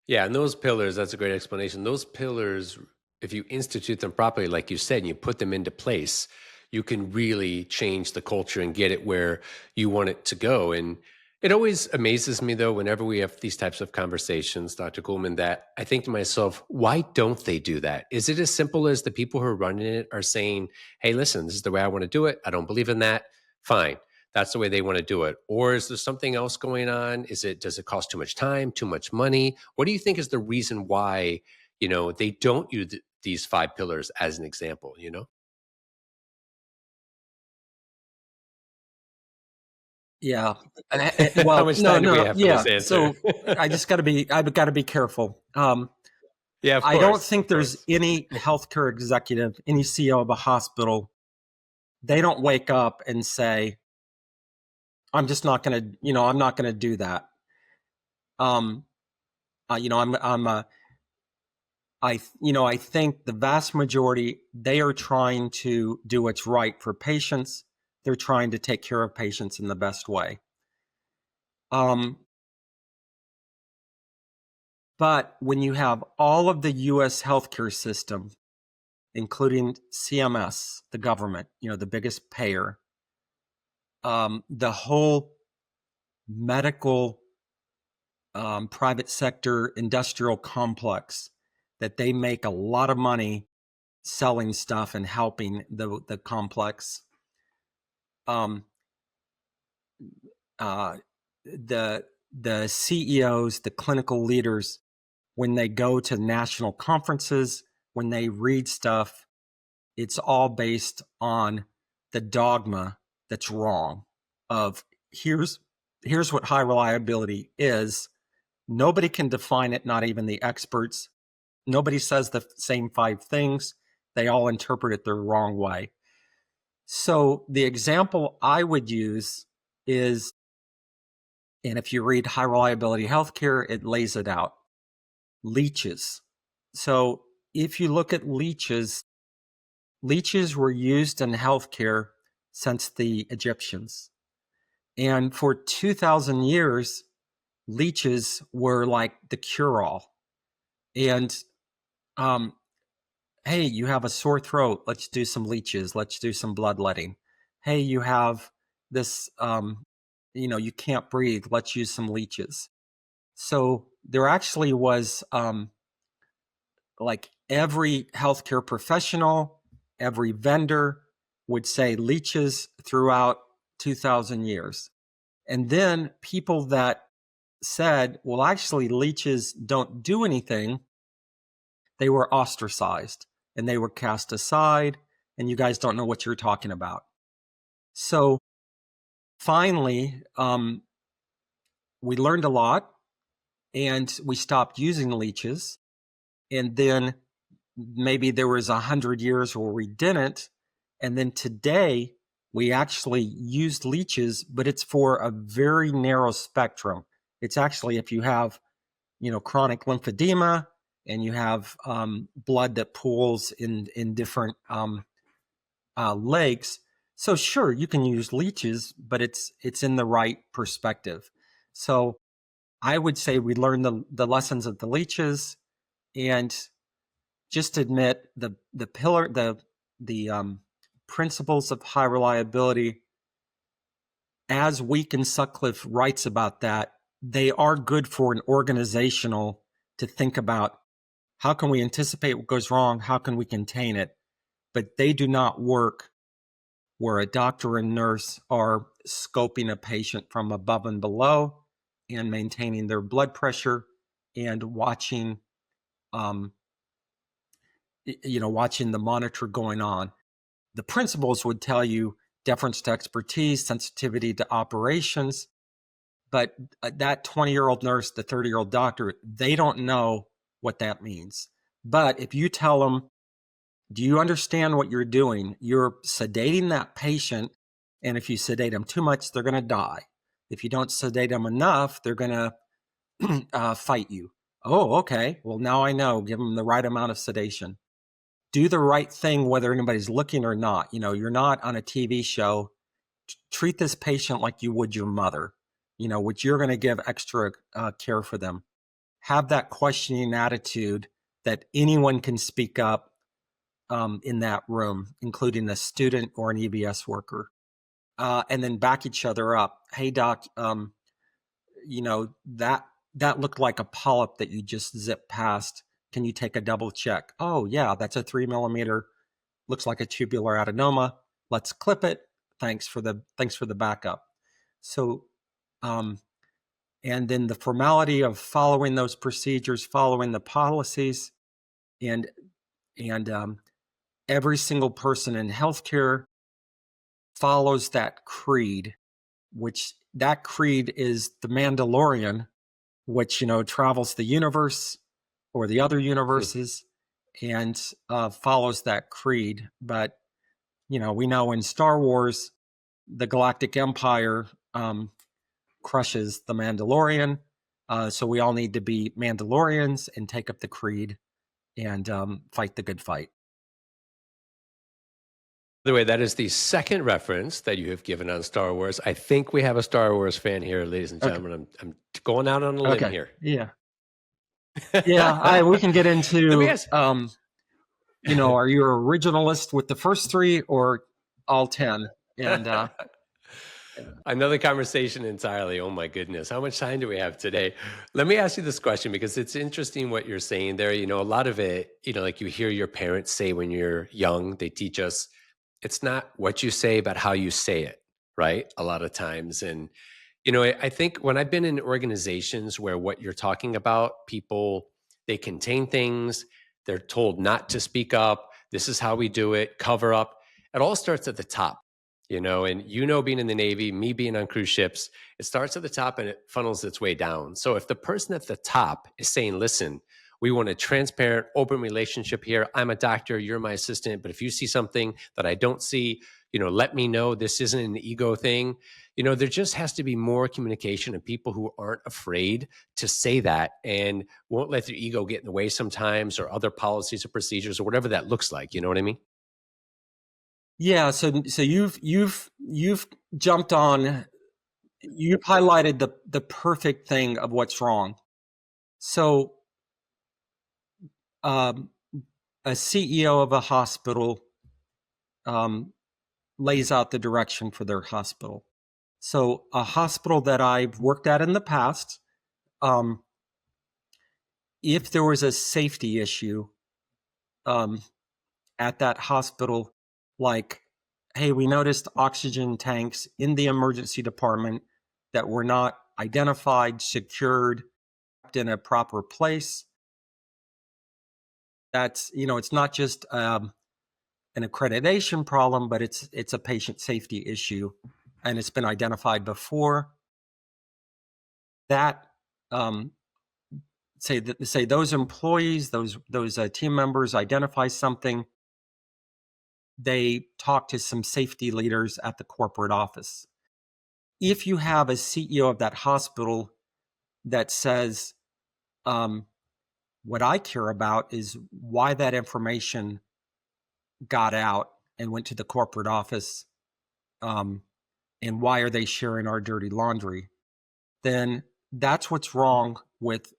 Yeah, and those pillars, that's a great explanation. Those pillars, if you institute them properly, like you said, and you put them into place, you can really change the culture and get it where you want it to go. And it always amazes me, though, whenever we have these types of conversations, Dr. Kuhlman, that I think to myself, why don't they do that? Is it as simple as the people who are running it are saying, hey, listen, this is the way I want to do it. I don't believe in that. Fine. That's the way they want to do it. Or is there something else going on? Does it cost too much time, too much money? What do you think is the reason why, they don't use these five pillars as an example, Yeah. How Well, much no, time do we no, have for yeah. this answer? So I've got to be careful. Yeah, of I don't course. think Of there's course. any healthcare executive, any CEO of a hospital, they don't wake up and say, I'm just not going to, I'm not going to do that. Um, you know, I'm I think the vast majority, they are trying to do what's right for patients. They're trying to take care of patients in the best way. But when you have all of the U.S. healthcare system, including CMS, the government, the biggest payer, the whole medical private sector industrial complex, that they make a lot of money selling stuff and helping the complex. Uh, the CEOs, the clinical leaders, when they go to national conferences, when they read stuff, it's all based on the dogma that's wrong of here's what high reliability is. Nobody can define it, not even the experts. Nobody says the same five things. They all interpret it the wrong way. So the example I would use is, and if you read High Reliability Healthcare, it lays it out. Leeches. So if you look at leeches were used in healthcare since the Egyptians. And for 2,000 years, leeches were like the cure-all. And hey, you have a sore throat, let's do some leeches, let's do some bloodletting. Hey, you have this, you can't breathe, let's use some leeches. So there actually was like every healthcare professional, every vendor would say leeches throughout 2,000 years. And then people that said, well, actually, leeches don't do anything, they were ostracized and they were cast aside, and you guys don't know what you're talking about. So finally, we learned a lot and we stopped using leeches. And then maybe there was 100 years where we didn't. And then today we actually used leeches, but it's for a very narrow spectrum. It's actually if you have, chronic lymphedema and you have blood that pools in different lakes. So sure, you can use leeches, but it's in the right perspective. So I would say we learned the lessons of the leeches, and just admit the principles of high reliability. As Week and Sutcliffe writes about that, they are good for an organizational to think about how can we anticipate what goes wrong, how can we contain it, but they do not work where a doctor and nurse are scoping a patient from above and below and maintaining their blood pressure and watching watching the monitor going on. The principles would tell you deference to expertise, sensitivity to operations, but that 20-year-old nurse, the 30-year-old doctor, they don't know what that means. But if you tell them, do you understand what you're doing? You're sedating that patient, and if you sedate them too much, they're going to die. If you don't sedate them enough, they're going to fight you. Oh, okay. Well, now I know. Give them the right amount of sedation. Do the right thing whether anybody's looking or not. You're not on a TV show. Treat this patient like you would your mother, which you're going to give extra care for them. have that questioning attitude that anyone can speak up in that room, including a student or an EBS worker, and then back each other up. Hey, doc, that looked like a polyp that you just zipped past. Can you take a double check? Oh yeah, that's a 3 millimeter. Looks like a tubular adenoma. Let's clip it. Thanks for the backup. So, and then the formality of following those procedures, following the policies, and every single person in healthcare follows that creed, which that creed is the Mandalorian, which, travels the universe or the other universes and follows that creed. But, we know in Star Wars, the Galactic Empire crushes the Mandalorian. So we all need to be Mandalorians and take up the creed and fight the good fight. By the way, that is the second reference that you have given on Star Wars. I think we have a Star Wars fan here, ladies and gentlemen. Okay. I'm going out on a limb here. Yeah. Yeah, we can get into, are you an originalist with the first three or all 10? And another conversation entirely. Oh my goodness. How much time do we have today? Let me ask you this question because it's interesting what you're saying there. A lot of it, like you hear your parents say when you're young, they teach us, it's not what you say, but how you say it, right? A lot of times. And, I think when I've been in organizations where what you're talking about, people, they contain things, they're told not to speak up. This is how we do it, cover up. It all starts at the top, and being in the Navy, me being on cruise ships, it starts at the top and it funnels its way down. So if the person at the top is saying, listen, we want a transparent, open relationship here. I'm a doctor, you're my assistant, but if you see something that I don't see, let me know. This isn't an ego thing. There just has to be more communication and people who aren't afraid to say that and won't let their ego get in the way sometimes, or other policies or procedures or whatever that looks like. You know what I mean? Yeah. So you've jumped on, you've highlighted the perfect thing of what's wrong. So, a CEO of a hospital lays out the direction for their hospital. So a hospital that I've worked at in the past, if there was a safety issue at that hospital, like, hey, we noticed oxygen tanks in the emergency department that were not identified, secured, in a proper place. That's, it's not just an accreditation problem, but it's a patient safety issue, and it's been identified before. That say those employees, those team members identify something, they talk to some safety leaders at the corporate office. If you have a CEO of that hospital that says, what I care about is why that information got out and went to the corporate office, and why are they sharing our dirty laundry, then that's what's wrong with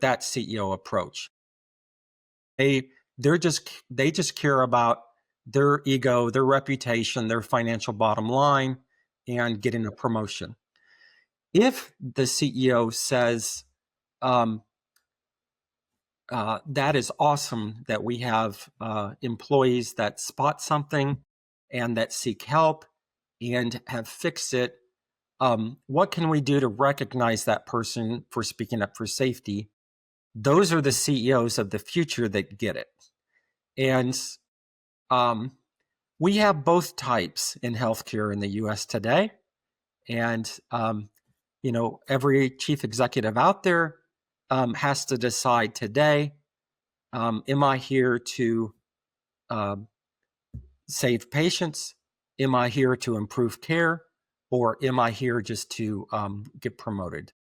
that CEO approach. They just care about their ego, their reputation, their financial bottom line, and getting a promotion. If the CEO says, that is awesome that we have employees that spot something and that seek help and have fixed it. What can we do to recognize that person for speaking up for safety? Those are the CEOs of the future that get it. And we have both types in healthcare in the US today. And, every chief executive out there has to decide today, am I here to save patients? Am I here to improve care? Or am I here just to get promoted?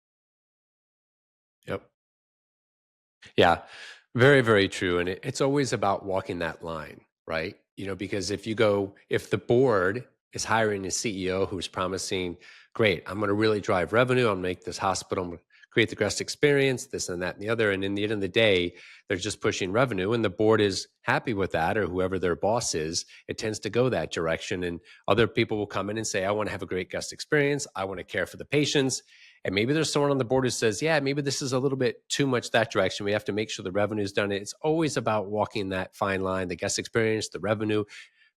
Yep. Yeah, very, very true. And it's always about walking that line, right? Because if the board is hiring a CEO who's promising, great, I'm going to really drive revenue, I'll make this hospital create the guest experience, this and that and the other. And in the end of the day, they're just pushing revenue, and the board is happy with that, or whoever their boss is, it tends to go that direction. And other people will come in and say, I want to have a great guest experience. I want to care for the patients. And maybe there's someone on the board who says, yeah, maybe this is a little bit too much that direction. We have to make sure the revenue is done. It's always about walking that fine line, the guest experience, the revenue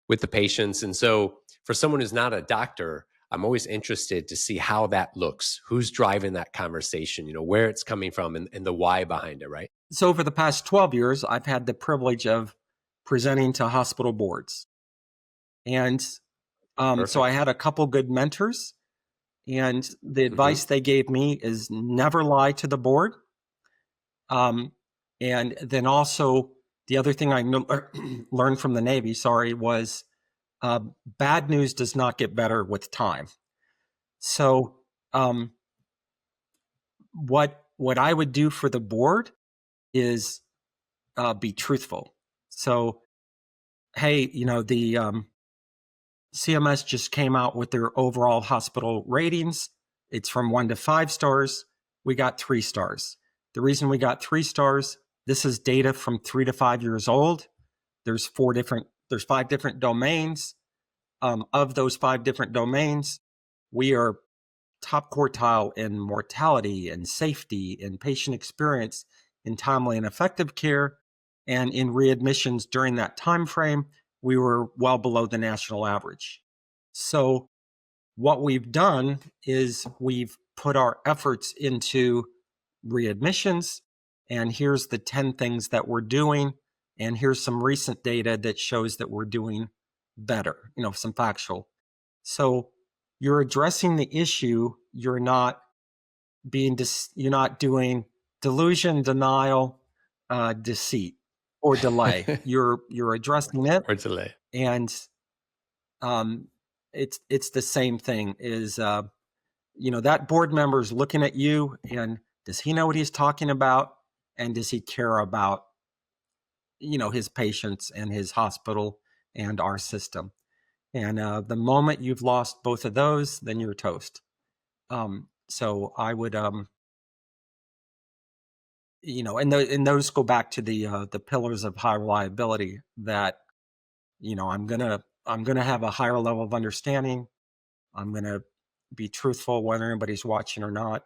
with the patients. And so for someone who's not a doctor, I'm always interested to see how that looks, who's driving that conversation, where it's coming from and the why behind it, right? So over the past 12 years, I've had the privilege of presenting to hospital boards. And so I had a couple good mentors. And the advice they gave me is never lie to the board. And then also the other thing I learned from the Navy, was bad news does not get better with time. So what I would do for the board is be truthful. So, hey, the CMS just came out with their overall hospital ratings. It's from 1 to 5 stars. We got 3 stars. The reason we got 3 stars, this is data from 3 to 5 years old. There's 5 different domains. Of those 5 different domains, we are top quartile in mortality and safety and patient experience, in timely and effective care, and in readmissions during that time frame, we were well below the national average. So what we've done is we've put our efforts into readmissions, and here's the 10 things that we're doing, and here's some recent data that shows that we're doing better, some factual. So you're addressing the issue. You're not you're not doing delusion, denial, deceit, or delay. You're addressing it Or delay. And it's the same thing. Is that board member is looking at you, and does he know what he's talking about, and does he care about his patients and his hospital and our system? And the moment you've lost both of those, then you're toast. So I would, and those go back to the pillars of high reliability. That I'm gonna have a higher level of understanding. I'm gonna be truthful whether anybody's watching or not,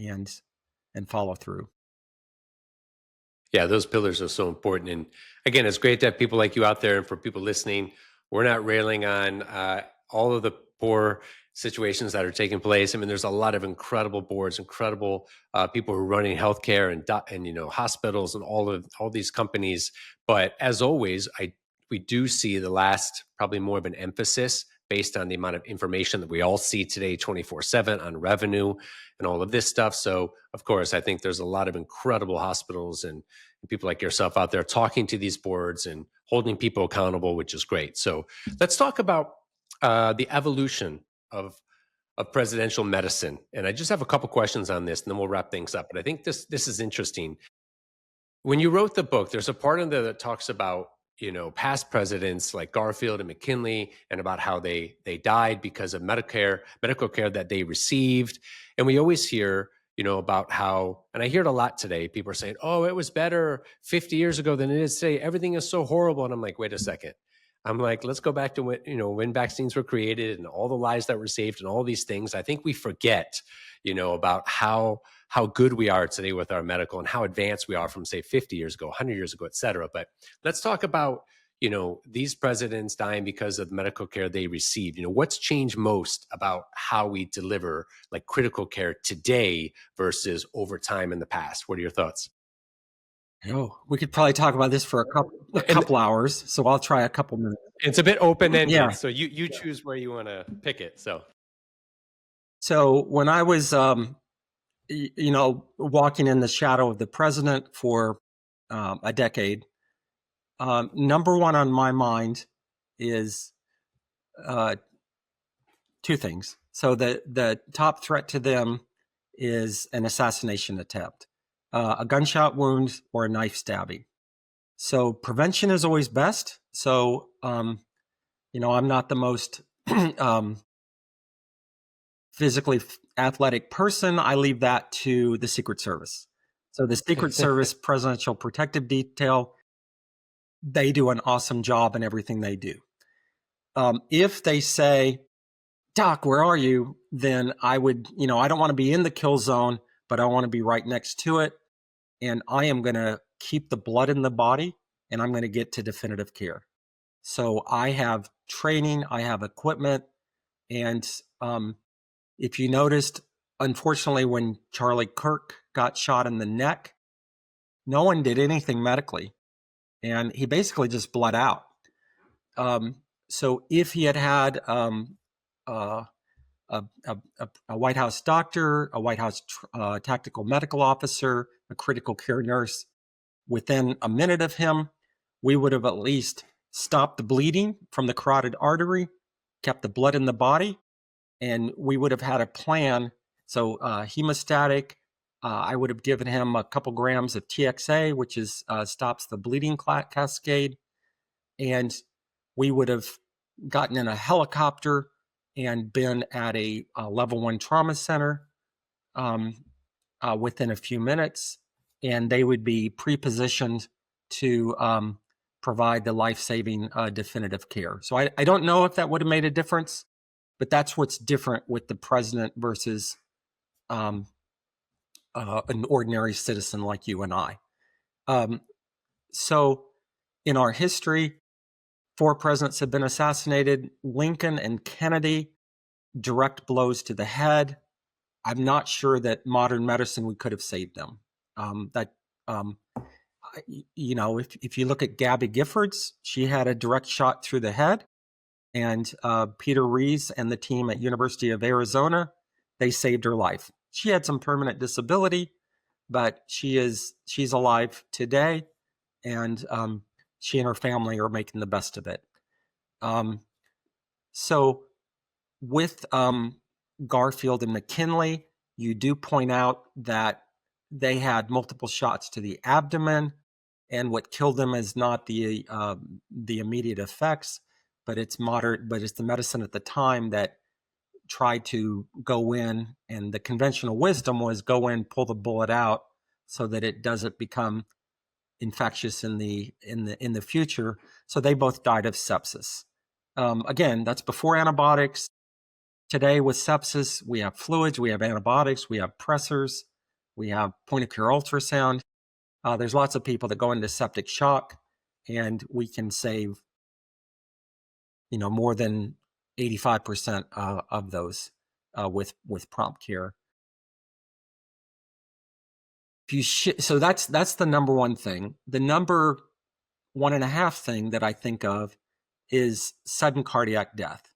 and follow through. Yeah, those pillars are so important. And again, it's great to have people like you out there. And for people listening, we're not railing on all of the poor situations that are taking place. I mean, there's a lot of incredible boards, incredible people who are running healthcare and hospitals and all these companies. But as always, we do see the last probably more of an emphasis based on the amount of information that we all see today 24/7 on revenue and all of this stuff. So, of course, I think there's a lot of incredible hospitals and people like yourself out there talking to these boards and holding people accountable, which is great. So let's talk about the evolution of presidential medicine. And I just have a couple questions on this, and then we'll wrap things up. But I think this is interesting. When you wrote the book, there's a part in there that talks about past presidents like Garfield and McKinley, and about how they died because of medical care that they received. And we always hear, about how, and I hear it a lot today, people are saying, oh, it was better 50 years ago than it is today. Everything is so horrible. And I'm like, wait a second. I'm like, let's go back to when vaccines were created and all the lives that were saved and all these things. I think we forget, about how good we are today with our medical and how advanced we are from, say, 50 years ago, 100 years ago, et cetera. But let's talk about, these presidents dying because of medical care they received. What's changed most about how we deliver like critical care today versus over time in the past? What are your thoughts? Oh, we could probably talk about this for a couple hours. So I'll try a couple minutes. It's a bit open-ended. Yeah. So you choose where you want to pick it. So when I was, walking in the shadow of the president for a decade, number one on my mind is 2 things. So the top threat to them is an assassination attempt, a gunshot wound or a knife stabbing. So prevention is always best. So, I'm not the most physically athletic person, I leave that to the Secret Service. So the Secret Service Presidential Protective Detail, they do an awesome job in everything they do. If they say, Doc, where are you? Then I would, I don't want to be in the kill zone, but I want to be right next to it. And I am going to keep the blood in the body, and I'm going to get to definitive care. So I have training, I have equipment. And if you noticed, unfortunately, when Charlie Kirk got shot in the neck, no one did anything medically. And he basically just bled out. So if he had had a White House doctor, a White House tactical medical officer, a critical care nurse, within a minute of him, we would have at least stopped the bleeding from the carotid artery, kept the blood in the body, and we would have had a plan. So hemostatic, I would have given him a couple grams of TXA, which is stops the bleeding cascade, and we would have gotten in a helicopter and been at a level 1 trauma center within a few minutes, and they would be pre-positioned to provide the life-saving definitive care. So I don't know if that would have made a difference, but that's what's different with the president versus an ordinary citizen like you and I. So in our history, 4 presidents have been assassinated. Lincoln and Kennedy, direct blows to the head. I'm not sure that modern medicine, we could have saved them. If you look at Gabby Giffords, she had a direct shot through the head. And Peter Rees and the team at University of Arizona, they saved her life. She had some permanent disability, but she's alive today, and she and her family are making the best of it. So with Garfield and McKinley, you do point out that they had multiple shots to the abdomen, and what killed them is not the immediate effects, but it's the medicine at the time that tried to go in, and the conventional wisdom was go in, pull the bullet out so that it doesn't become infectious in the future. So they both died of sepsis. Again, that's before antibiotics. Today with sepsis, we have fluids, we have antibiotics, we have pressors, we have point of care ultrasound. There's lots of people that go into septic shock, and we can save more than 85% of those with prompt care. So that's the number one thing. The number 1.5 thing that I think of is sudden cardiac death.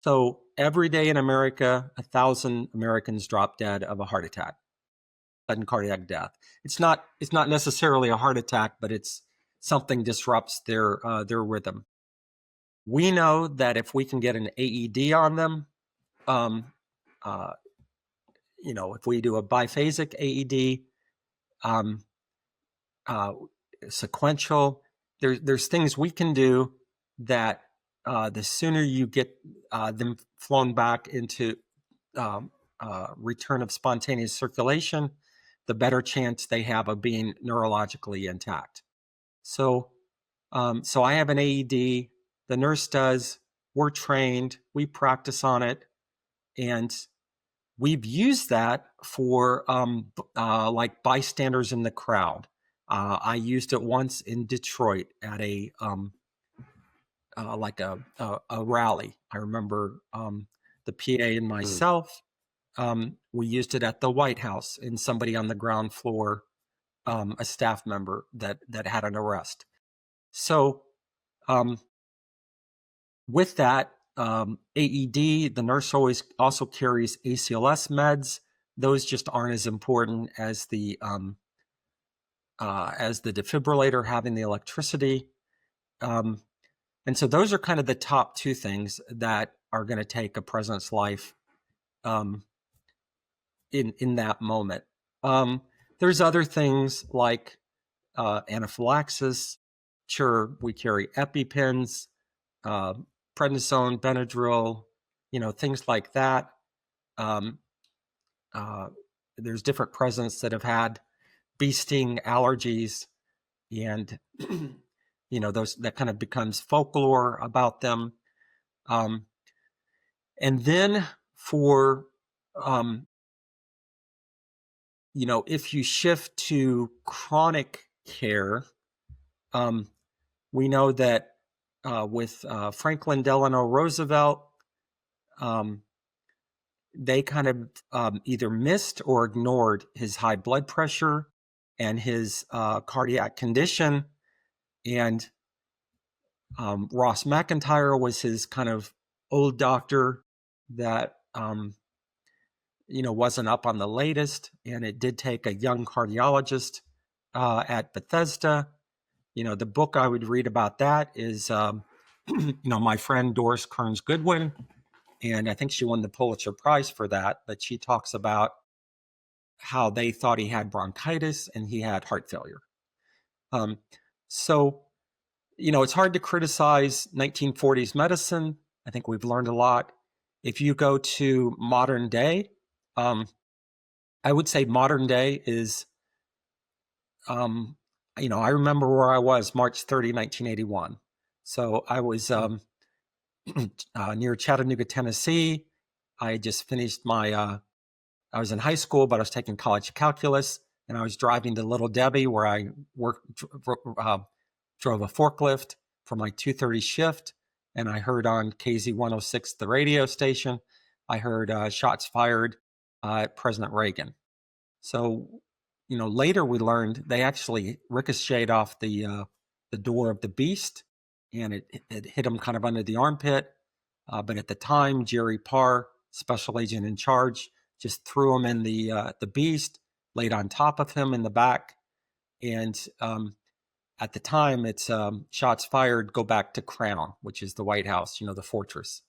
So every day in America, 1,000 Americans drop dead of a heart attack, sudden cardiac death. It's not necessarily a heart attack, but it's something disrupts their rhythm. We know that if we can get an AED on them, if we do a biphasic AED, sequential, there's things we can do that the sooner you get them flown back into return of spontaneous circulation, the better chance they have of being neurologically intact. So I have an AED. The nurse does. We're trained. We practice on it, and we've used that for like bystanders in the crowd. I used it once in Detroit at a rally. I remember the PA and myself. We used it at the White House in somebody on the ground floor, a staff member that had an arrest. So with that AED, the nurse always also carries ACLS meds. Those just aren't as important as the defibrillator having the electricity. And so those are kind of the top 2 things that are going to take a president's life in that moment. There's other things like anaphylaxis. Sure, we carry EpiPens, prednisone, Benadryl, things like that. there's different presidents that have had bee sting allergies, and those that kind of becomes folklore about them. And then for if you shift to chronic care, we know that with Franklin Delano Roosevelt, they kind of either missed or ignored his high blood pressure and his cardiac condition. And Ross McIntyre was his kind of old doctor that wasn't up on the latest, and it did take a young cardiologist at Bethesda. The book I would read about that is, my friend Doris Kearns Goodwin, and I think she won the Pulitzer Prize for that, but she talks about how they thought he had bronchitis and he had heart failure. So, it's hard to criticize 1940s medicine. I think we've learned a lot. If you go to modern day, I would say modern day is, I remember where I was March 30, 1981. So I was near Chattanooga, Tennessee. I had just finished I was in high school, but I was taking college calculus, and I was driving to Little Debbie, where I drove a forklift for my 2:30 shift. And I heard on KZ 106, the radio station, I heard shots fired at President Reagan. So, later we learned they actually ricocheted off the door of the Beast, and it hit him kind of under the armpit. But at the time, Jerry Parr, special agent in charge, just threw him in the Beast, laid on top of him in the back. And at the time, it's shots fired, go back to Crown, which is the White House, the fortress.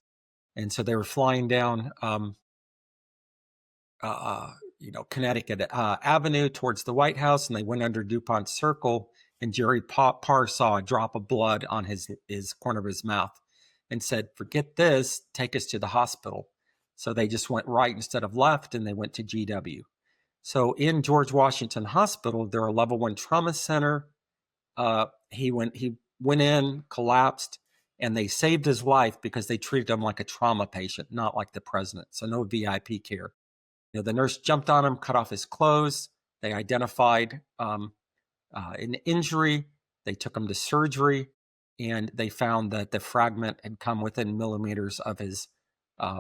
And so they were flying down Connecticut Avenue towards the White House, and they went under DuPont Circle, and Jerry Parr saw a drop of blood on his corner of his mouth and said, "Forget this, take us to the hospital." So they just went right instead of left, and they went to GW. So in George Washington Hospital, they're a level 1 trauma center. He went in, collapsed, and they saved his life because they treated him like a trauma patient, not like the president. So no VIP care. The nurse jumped on him, cut off his clothes. They identified an injury. They took him to surgery, and they found that the fragment had come within millimeters of his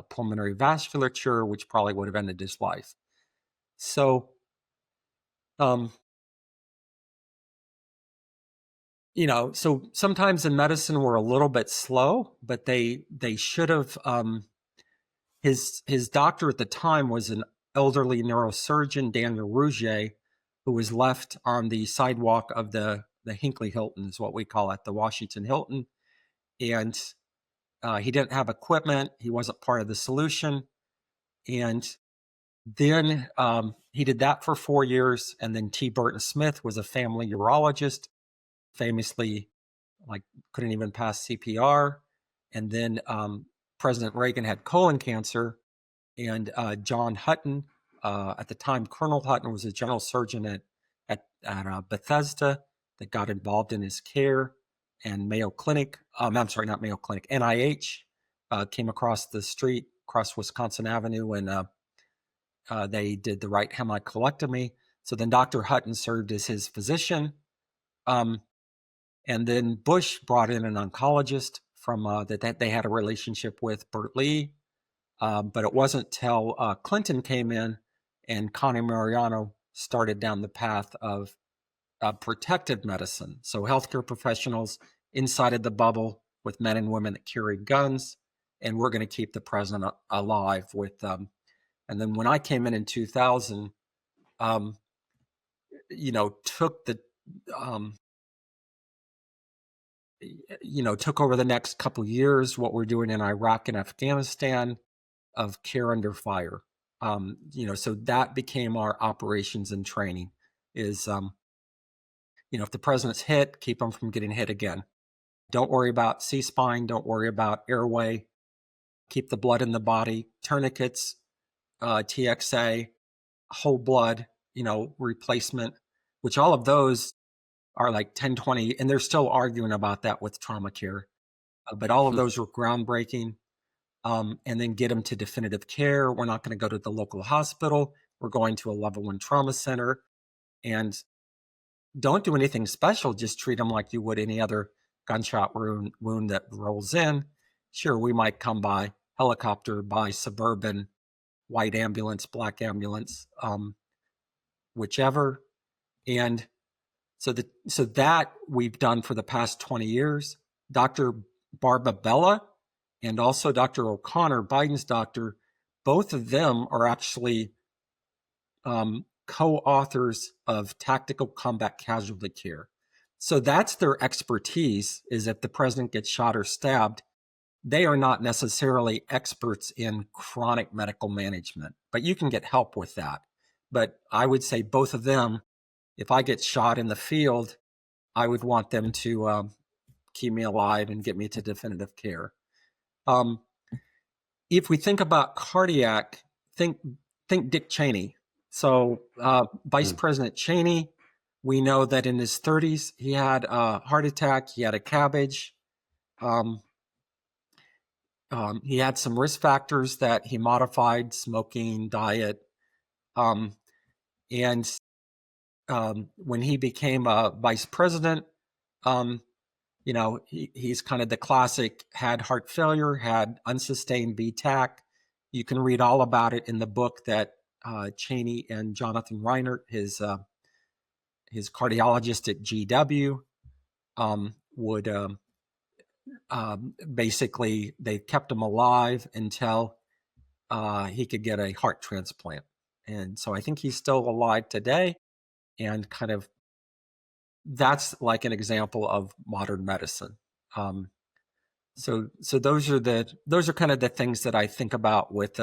pulmonary vasculature, which probably would have ended his life. So, so sometimes in medicine we're a little bit slow, but they should have. His doctor at the time was an elderly neurosurgeon, Daniel Rouget, who was left on the sidewalk of the Hinckley Hilton, is what we call it, the Washington Hilton. And he didn't have equipment. He wasn't part of the solution. And then he did that for 4 years. And then T. Burton Smith was a family urologist, famously couldn't even pass CPR. And then President Reagan had colon cancer. And John Hutton, at the time, Colonel Hutton was a general surgeon at Bethesda that got involved in his care. And Mayo Clinic, not Mayo Clinic, NIH came across the street, across Wisconsin Avenue, and they did the right hemicolectomy. So then Dr. Hutton served as his physician. And then Bush brought in an oncologist from that they had a relationship with, Bert Lee. But it wasn't till Clinton came in and Connie Mariano started down the path of protective medicine. So healthcare professionals inside of the bubble with men and women that carry guns, and we're going to keep the president alive with. And then when I came in 2000, took over the next couple years what we're doing in Iraq and Afghanistan of care under fire. So that became our operations and training is, if the president's hit, keep him from getting hit again. Don't worry about C-spine. Don't worry about airway. Keep the blood in the body, tourniquets, TXA, whole blood, replacement, which all of those are like 10, 20, and they're still arguing about that with trauma care. But all of those were groundbreaking. And then get them to definitive care. We're not going to go to the local hospital. We're going to a level 1 trauma center, and don't do anything special. Just treat them like you would any other gunshot wound that rolls in. Sure, we might come by helicopter, by Suburban, white ambulance, black ambulance, whichever. And so that we've done for the past 20 years. Dr. Barbabella and also Dr. O'Connor, Biden's doctor, both of them are actually co-authors of Tactical Combat Casualty Care. So that's their expertise, is if the president gets shot or stabbed, they are not necessarily experts in chronic medical management, but you can get help with that. But I would say both of them, if I get shot in the field, I would want them to keep me alive and get me to definitive care. If we think about cardiac, think Dick Cheney. So Vice President Cheney, we know that in his 30s, he had a heart attack, he had a cabbage. He had some risk factors that he modified, smoking, diet. And when he became a vice president, he's kind of the classic, had heart failure, had unsustained VTAC. You can read all about it in the book that Cheney and Jonathan Reinert, his cardiologist at GW, would basically, they kept him alive until he could get a heart transplant. And so I think he's still alive today, and kind of that's like an example of modern medicine. So those are kind of the things that I think about with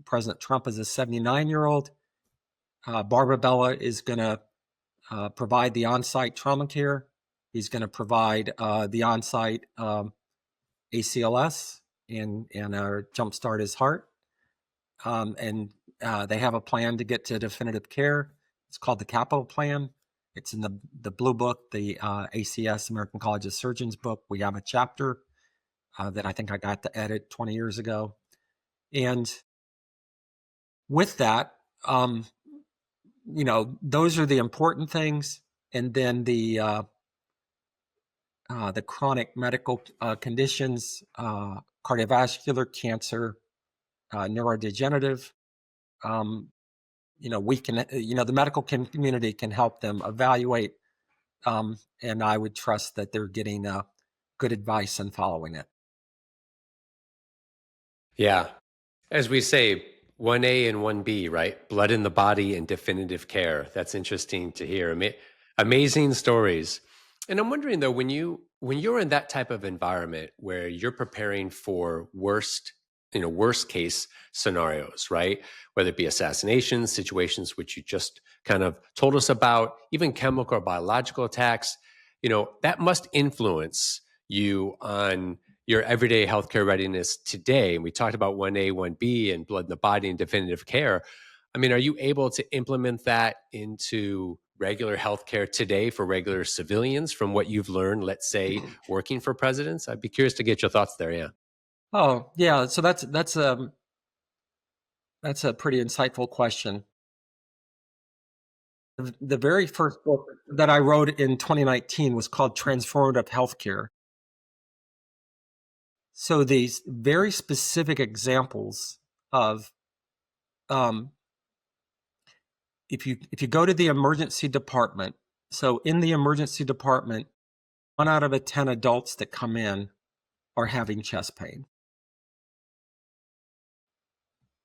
President Trump as a 79-year-old. Barbabella is going to provide the on-site trauma care. He's going to provide the on-site ACLS and jumpstart his heart. And they have a plan to get to definitive care. It's called the Capital Plan. It's in the Blue Book, the ACS, American College of Surgeons book. We have a chapter that I think I got to edit 20 years ago. And with that, those are the important things. And then the chronic medical conditions, cardiovascular, cancer, neurodegenerative, we can, the medical community can help them evaluate, and I would trust that they're getting good advice and following it. Yeah. As we say, 1A and 1B, right? Blood in the body and definitive care. That's interesting to hear. Amazing stories. And I'm wondering though, when you're in that type of environment where you're preparing for worst case scenarios, right? Whether it be assassinations, situations which you just kind of told us about, even chemical or biological attacks, that must influence you on your everyday healthcare readiness today. And we talked about 1A, 1B and blood in the body and definitive care. I mean, are you able to implement that into regular healthcare today for regular civilians from what you've learned, let's say, working for presidents? I'd be curious to get your thoughts there. Yeah. Oh, yeah. So that's a pretty insightful question. The very first book that I wrote in 2019 was called Transformative Healthcare. So these very specific examples of, if you go to the emergency department, so in the emergency department, 1 out of 10 adults that come in are having chest pain.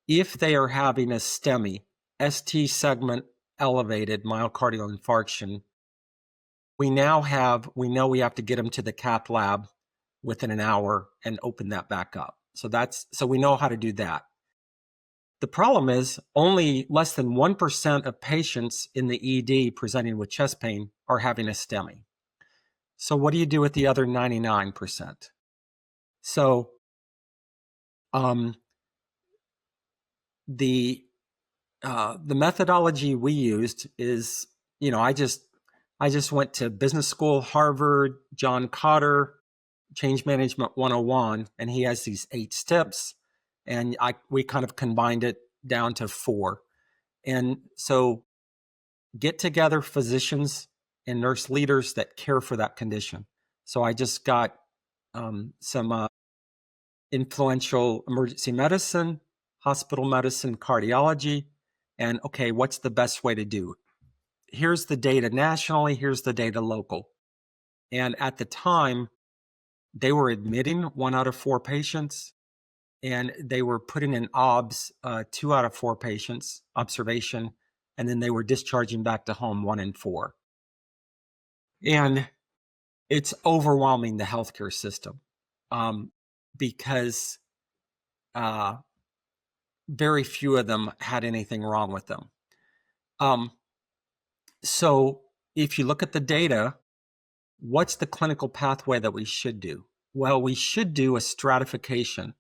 If they are having a STEMI, ST segment elevated myocardial infarction, we know we have to get them to the cath lab within an hour and open that back up. So we know how to do that. The problem is only less than 1% of patients in the ED presenting with chest pain are having a STEMI. So what do you do with the other 99%? So the the methodology we used is, I just went to business school, Harvard, John Cotter, Change Management 101, and he has these 8 steps, and we kind of combined it down to 4. And so get together physicians and nurse leaders that care for that condition. So I just got some influential emergency medicine, hospital medicine, cardiology, and okay, what's the best way to do? Here's the data nationally, here's the data local. And at the time, they were admitting 1 out of 4 patients, and they were putting in OBS 2 out of 4 patients, observation, and then they were discharging back to home 1 in 4. And it's overwhelming the healthcare system because very few of them had anything wrong with them. So if you look at the data, what's the clinical pathway that we should do? Well, we should do a stratification.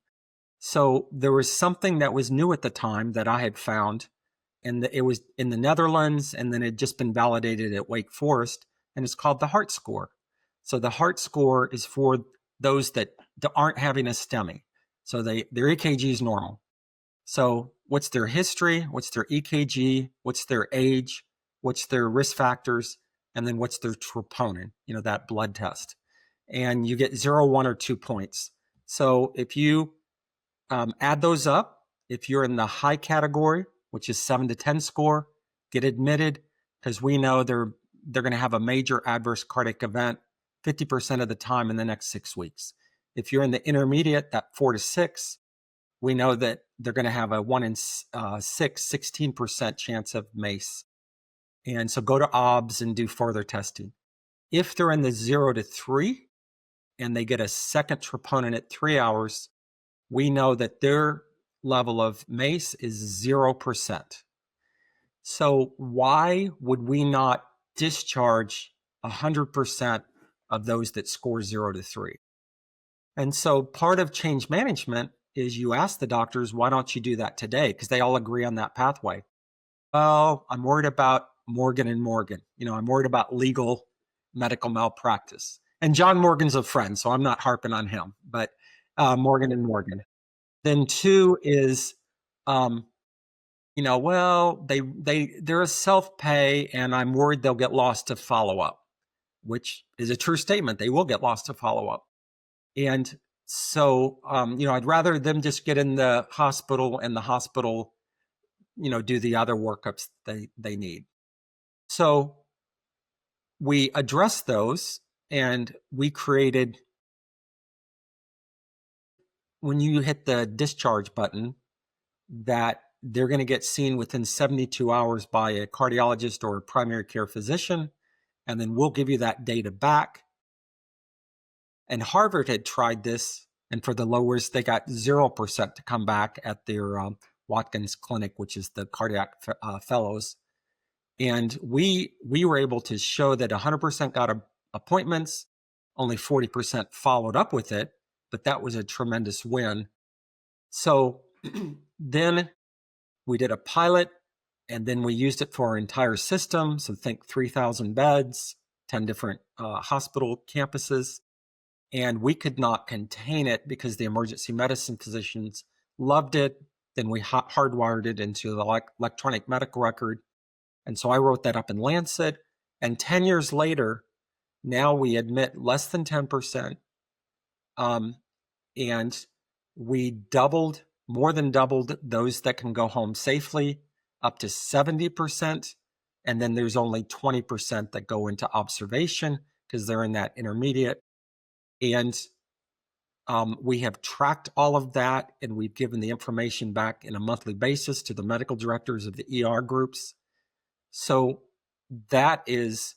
So there was something that was new at the time that I had found, and it was in the Netherlands, and then it had just been validated at Wake Forest, and it's called the heart score. So the heart score is for those that aren't having a STEMI. So their EKG is normal. So what's their history? What's their EKG? What's their age? What's their risk factors? And then what's their troponin, that blood test. And you get 0, 1, or 2 points. So if you add those up, if you're in the high category, which is 7 to 10 score, get admitted, because we know they're going to have a major adverse cardiac event 50% of the time in the next 6 weeks. If you're in the intermediate, that 4 to 6, we know that they're going to have a 1 in 6, 16% chance of MACE. And so go to OBS and do further testing. If they're in the 0 to 3 and they get a second troponin at 3 hours, we know that their level of MACE is 0%. So why would we not discharge 100% of those that score 0 to 3? And so part of change management is you ask the doctors, why don't you do that today? Because they all agree on that pathway. Well, I'm worried about Morgan and Morgan. I'm worried about legal medical malpractice. And John Morgan's a friend, so I'm not harping on him, but Morgan and Morgan. Then 2 is, well, they're a self-pay, and I'm worried they'll get lost to follow-up, which is a true statement. They will get lost to follow-up. And so, I'd rather them just get in the hospital and the hospital, do the other workups they need. So we addressed those, and we created, when you hit the discharge button, that they're going to get seen within 72 hours by a cardiologist or a primary care physician, and then we'll give you that data back. And Harvard had tried this, and for the lowers, they got 0% to come back at their Watkins Clinic, which is the cardiac fellows. And we were able to show that 100% got appointments, only 40% followed up with it, but that was a tremendous win. So then we did a pilot, and then we used it for our entire system. So think 3,000 beds, 10 different hospital campuses. And we could not contain it because the emergency medicine physicians loved it. Then we hardwired it into the electronic medical record. And so I wrote that up in Lancet. And 10 years later, now we admit less than 10%. And we more than doubled those that can go home safely, up to 70%. And then there's only 20% that go into observation because they're in that intermediate. And we have tracked all of that, and we've given the information back in a monthly basis to the medical directors of the ER groups. So that is,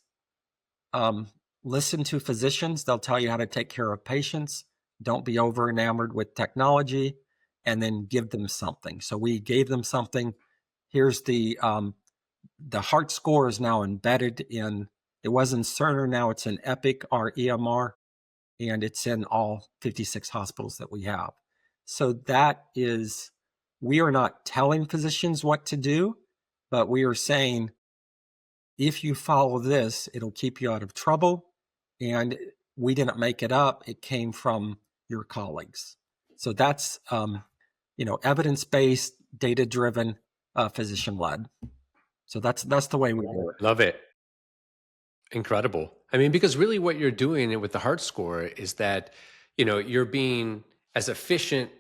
listen to physicians. They'll tell you how to take care of patients. Don't be over enamored with technology, and then give them something. So we gave them something. Here's the heart score is now embedded in, it was in Cerner, now it's in Epic, our EMR, and it's in all 56 hospitals that we have. So that is, we are not telling physicians what to do. but we are saying, if you follow this, it'll keep you out of trouble. And we didn't make it up. It came from your colleagues. So that's, evidence-based, data-driven, physician-led. So that's the way we do it. Love it. Incredible. I mean, because really what you're doing with the heart score is that, you're being as efficient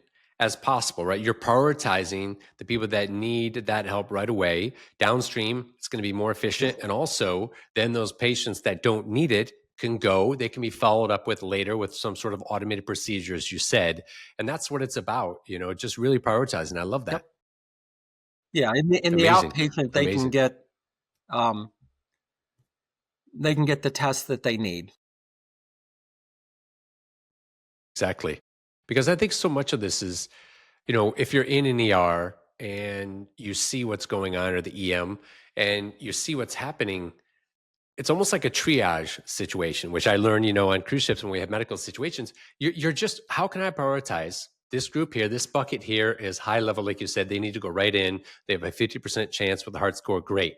as possible, right? You're prioritizing the people that need that help right away. Downstream, it's going to be more efficient. And also, then those patients that don't need it they can be followed up with later with some sort of automated procedure, as you said. And that's what it's about, just really prioritizing. I love that. Yep. Yeah. In the Amazing. outpatient, they Amazing. can get the tests that they need. Exactly. Because I think so much of this is, if you're in an ER and you see what's going on, or the EM, and you see what's happening, it's almost like a triage situation, which I learned, on cruise ships when we have medical situations. You're just, how can I prioritize this group here? This bucket here is high level, like you said, they need to go right in. They have a 50% chance with the heart score. Great.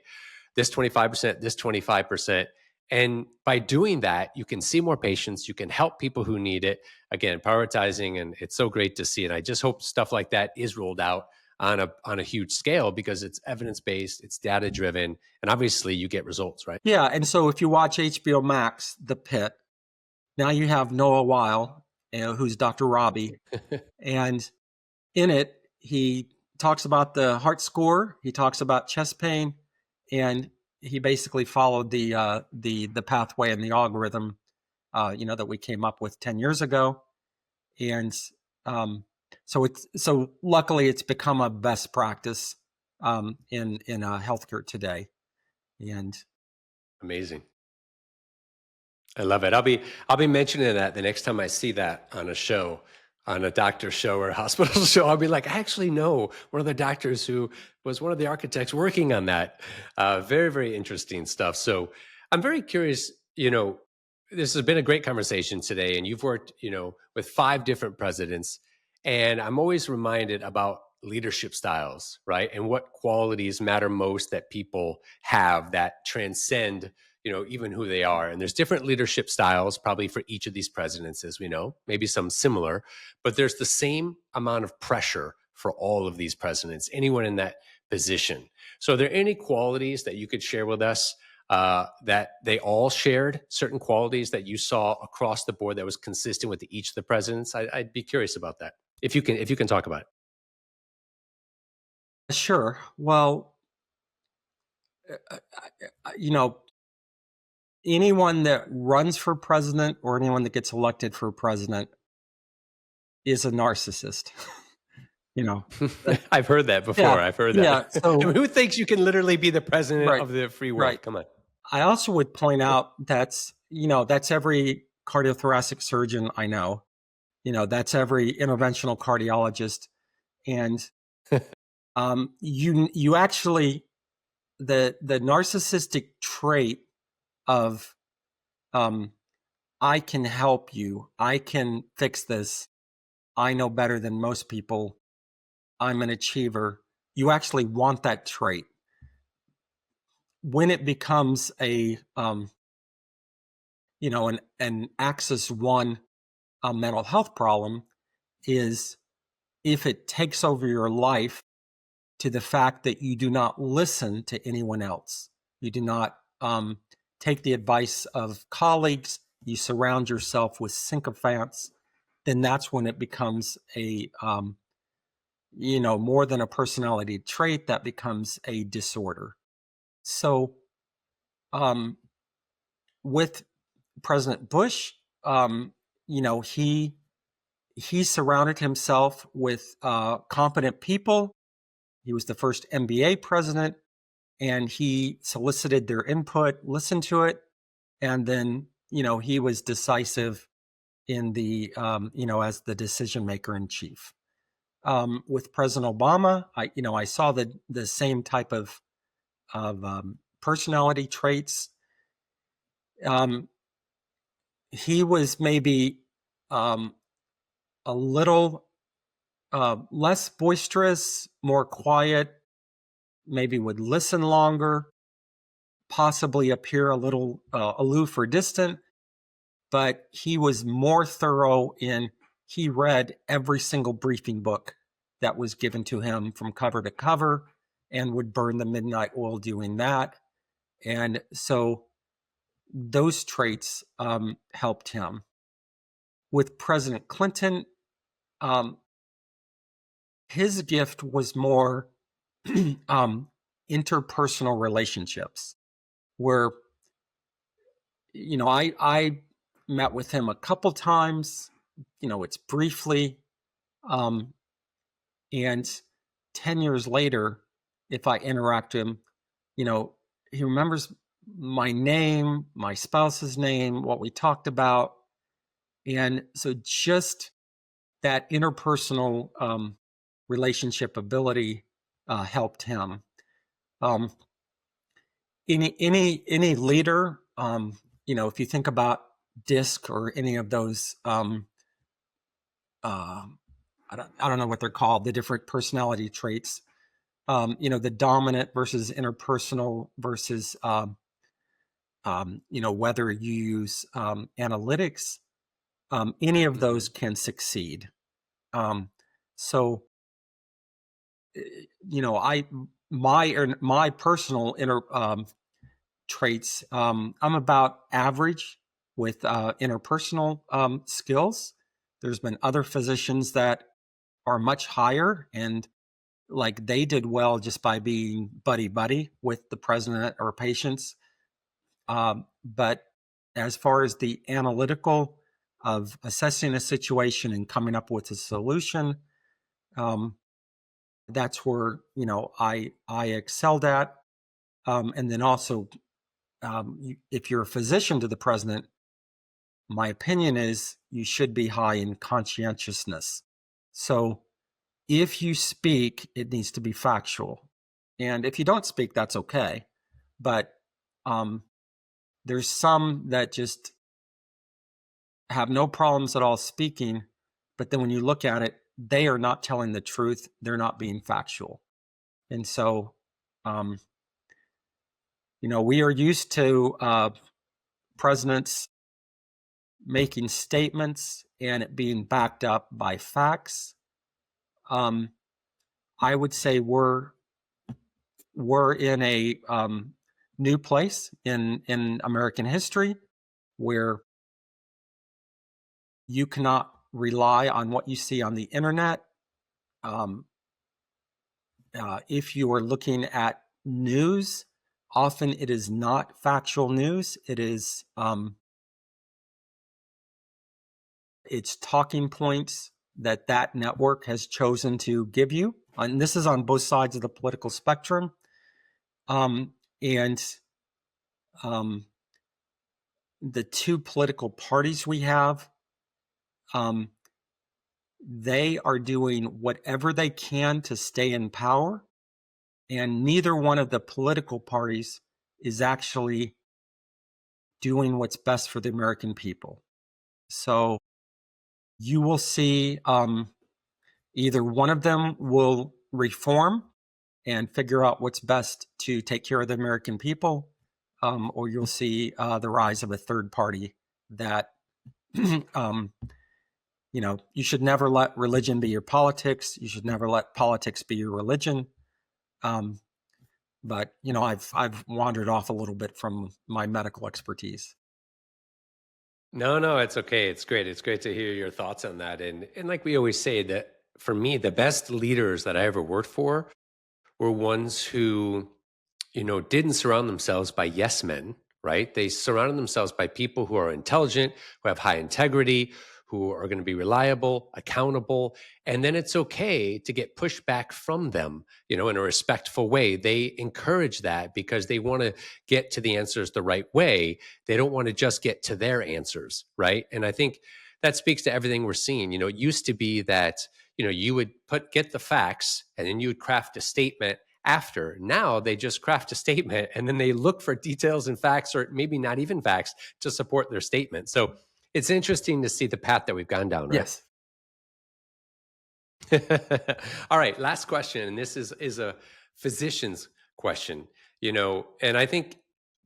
This 25%, this 25%. And by doing that, you can see more patients, you can help people who need it. Again, prioritizing, and it's so great to see. And I just hope stuff like that is rolled out on a huge scale, because it's evidence-based, it's data-driven, and obviously you get results, right? Yeah. And so if you watch HBO Max, The Pit, now you have Noah Weil, who's Dr. Robbie. And in it, he talks about the heart score, he talks about chest pain, and he basically followed the pathway and the algorithm, that we came up with 10 years ago. And so luckily it's become a best practice in healthcare today. And amazing. I love it. I'll be mentioning that the next time I see that on a show, on a doctor's show or a hospital show. I'll be like, I actually know one of the doctors who was one of the architects working on that. Very, very interesting stuff. So I'm very curious, this has been a great conversation today, and you've worked, with 5 different presidents, and I'm always reminded about leadership styles, right? And what qualities matter most that people have that transcend, even who they are. And there's different leadership styles probably for each of these presidents, as we know, maybe some similar, but there's the same amount of pressure for all of these presidents, anyone in that position. So are there any qualities that you could share with us that they all shared, certain qualities that you saw across the board that was consistent with each of the presidents? I'd be curious about that. If you can talk about it. Sure. Well, anyone that runs for president or anyone that gets elected for president is a narcissist. I've heard that before. Yeah, I've heard that. Yeah, so, who thinks you can literally be the president Right, of the free world? right. Come on. I also would point out that's every cardiothoracic surgeon I know. That's every interventional cardiologist. And you actually, the narcissistic trait of I can help you, I can fix this, I know better than most people, I'm an achiever. You actually want that trait. When it becomes an axis 1 mental health problem is if it takes over your life to the fact that you do not listen to anyone else. You do not take the advice of colleagues. You surround yourself with sycophants. Then that's when it becomes a, more than a personality trait, that becomes a disorder. So with President Bush, he surrounded himself with competent people. He was the first MBA president, and he solicited their input, listened to it, and then, he was decisive in the, as the decision maker in chief. With President Obama, I saw the same type of personality traits. He was maybe a little less boisterous, more quiet, maybe would listen longer, possibly appear a little aloof or distant, but he was more thorough he read every single briefing book that was given to him from cover to cover and would burn the midnight oil doing that. And so those traits helped him. With President Clinton, his gift was more interpersonal relationships, where, I met with him a couple times, it's briefly, and 10 years later, if I interact with him, he remembers my name, my spouse's name, what we talked about. And so just that interpersonal relationship ability helped him. Any leader, if you think about DISC or any of those, I don't know what they're called, the different personality traits, the dominant versus interpersonal versus, whether you use analytics, any of those can succeed. So, my personal traits, I'm about average with interpersonal skills. There's been other physicians that are much higher, and like they did well just by being buddy with the president or patients. But as far as the analytical of assessing a situation and coming up with a solution, that's where I excelled at. And then also, if you're a physician to the president, my opinion is you should be high in conscientiousness. So if you speak, it needs to be factual. And if you don't speak, that's okay. But there's some that just have no problems at all speaking, but then when you look at it, they are not telling the truth. They're not being factual. And so, we are used to presidents making statements and it being backed up by facts. I would say we're in a new place in American history where you cannot rely on what you see on the internet. If you are looking at news, often it is not factual news. It is it's talking points that network has chosen to give you. And this is on both sides of the political spectrum. And the two political parties we have, they are doing whatever they can to stay in power. And neither one of the political parties is actually doing what's best for the American people. So you will see either one of them will reform and figure out what's best to take care of the American people, or you'll see the rise of a third party that, you should never let religion be your politics. You should never let politics be your religion. But, I've wandered off a little bit from my medical expertise. No, it's okay. It's great. It's great to hear your thoughts on that. And like we always say, that for me, the best leaders that I ever worked for were ones who, didn't surround themselves by yes men, right? They surrounded themselves by people who are intelligent, who have high integrity, who are going to be reliable, accountable. And then it's okay to get pushback from them, in a respectful way. They encourage that because they want to get to the answers the right way. They don't want to just get to their answers, right? And I think that speaks to everything we're seeing. It used to be that, you would get the facts and then you would craft a statement after. Now they just craft a statement and then they look for details and facts, or maybe not even facts, to support their statement. So it's interesting to see the path that we've gone down, right? Yes. All right, last question. And this is a physician's question, and I think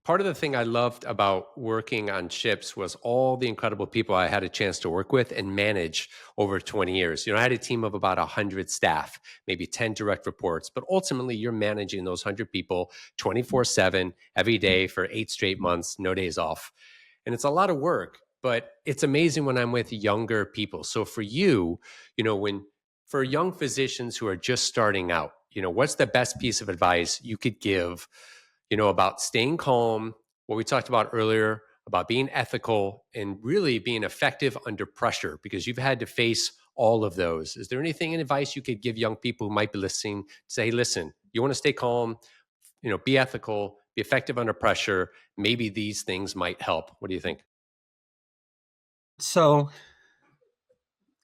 part of the thing I loved about working on ships was all the incredible people I had a chance to work with and manage over 20 years. I had a team of about 100 staff, maybe 10 direct reports, but ultimately you're managing those 100 people 24/7 every day for 8 straight months, no days off. And it's a lot of work, but it's amazing when I'm with younger people. So for you, for young physicians who are just starting out, what's the best piece of advice you could give about staying calm, what we talked about earlier, about being ethical and really being effective under pressure, because you've had to face all of those. Is there anything in advice you could give young people who might be listening? Say, listen, you want to stay calm, be ethical, be effective under pressure. Maybe these things might help. What do you think? So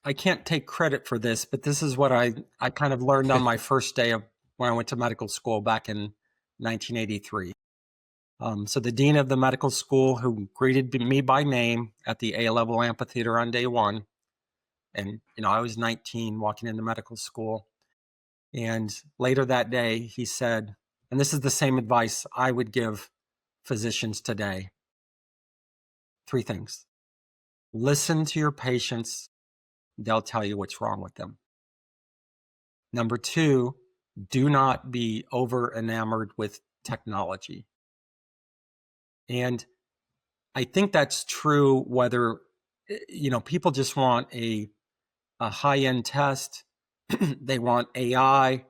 I can't take credit for this, but this is what I kind of learned on my first day of when I went to medical school back in 1983. So the dean of the medical school, who greeted me by name at the A-level amphitheater on day one, and I was 19 walking into medical school, and later that day he said, and this is the same advice I would give physicians today: 3 things. Listen to your patients. They'll tell you what's wrong with them. Number 2, do not be over enamored with technology. And I think that's true whether, people just want a high-end test, they want AI,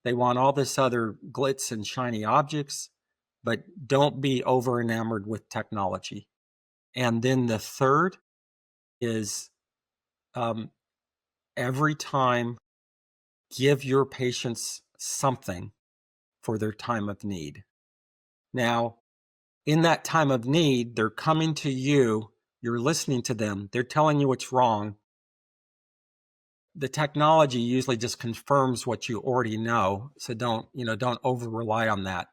they want all this other glitz and shiny objects, but don't be over enamored with technology. And then the third is every time give your patients something for their time of need. Now, in that time of need, they're coming to you, you're listening to them, they're telling you what's wrong. The technology usually just confirms what you already know, so don't over rely on that.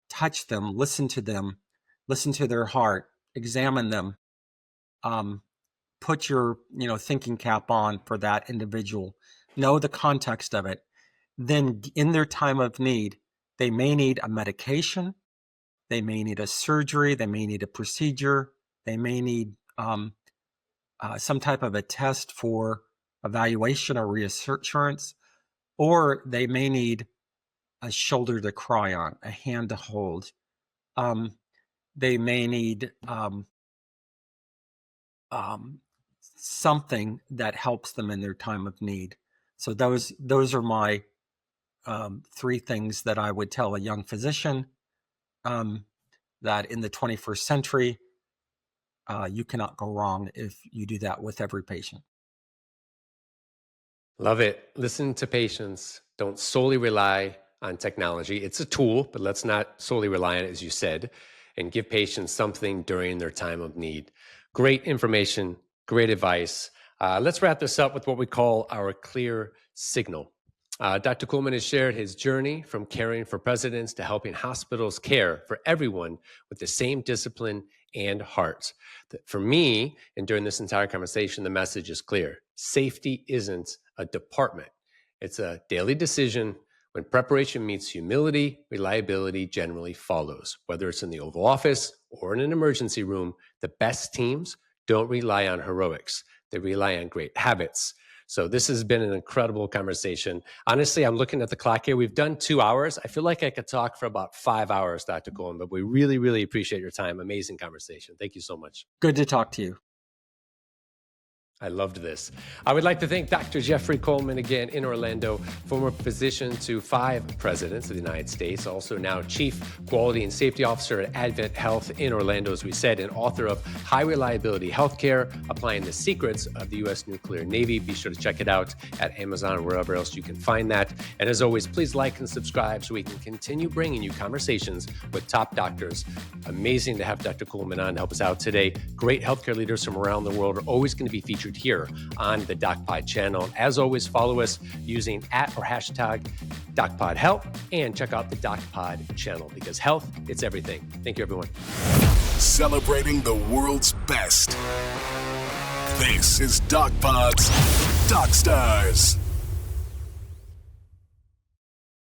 Touch them, listen to their heart, examine them. Put your thinking cap on for that individual. Know the context of it. Then in their time of need, they may need a medication, they may need a surgery, they may need a procedure, they may need some type of a test for evaluation or reassurance, or they may need a shoulder to cry on, a hand to hold. They may need something that helps them in their time of need. So those are my 3 things that I would tell a young physician, that in the 21st century, you cannot go wrong if you do that with every patient. Love it. Listen to patients. Don't solely rely on technology. It's a tool, but let's not solely rely on it, as you said, and give patients something during their time of need. Great information, great advice. Let's wrap this up with what we call our clear signal. Dr. Kuhlman has shared his journey from caring for presidents to helping hospitals care for everyone with the same discipline and heart. For me, and during this entire conversation, the message is clear. Safety isn't a department. It's a daily decision. When preparation meets humility, reliability generally follows. Whether it's in the Oval Office or in an emergency room, the best teams don't rely on heroics. They rely on great habits. So this has been an incredible conversation. Honestly, I'm looking at the clock here. We've done 2 hours. I feel like I could talk for about 5 hours, Dr. Kuhlman, but we really, really appreciate your time. Amazing conversation. Thank you so much. Good to talk to you. I loved this. I would like to thank Dr. Jeffrey Kuhlman again in Orlando, former physician to 5 presidents of the United States, also now Chief Quality and Safety Officer at AdventHealth in Orlando, as we said, and author of High Reliability Healthcare, Applying the Secrets of the U.S. Nuclear Navy. Be sure to check it out at Amazon or wherever else you can find that. And as always, please like and subscribe so we can continue bringing you conversations with top doctors. Amazing to have Dr. Kuhlman on to help us out today. Great healthcare leaders from around the world are always going to be featured here on the DocPod channel. As always, follow us using @ or hashtag DocPodHealth and check out the DocPod channel because health, it's everything. Thank you, everyone. Celebrating the world's best. This is DocPod's Doc Stars.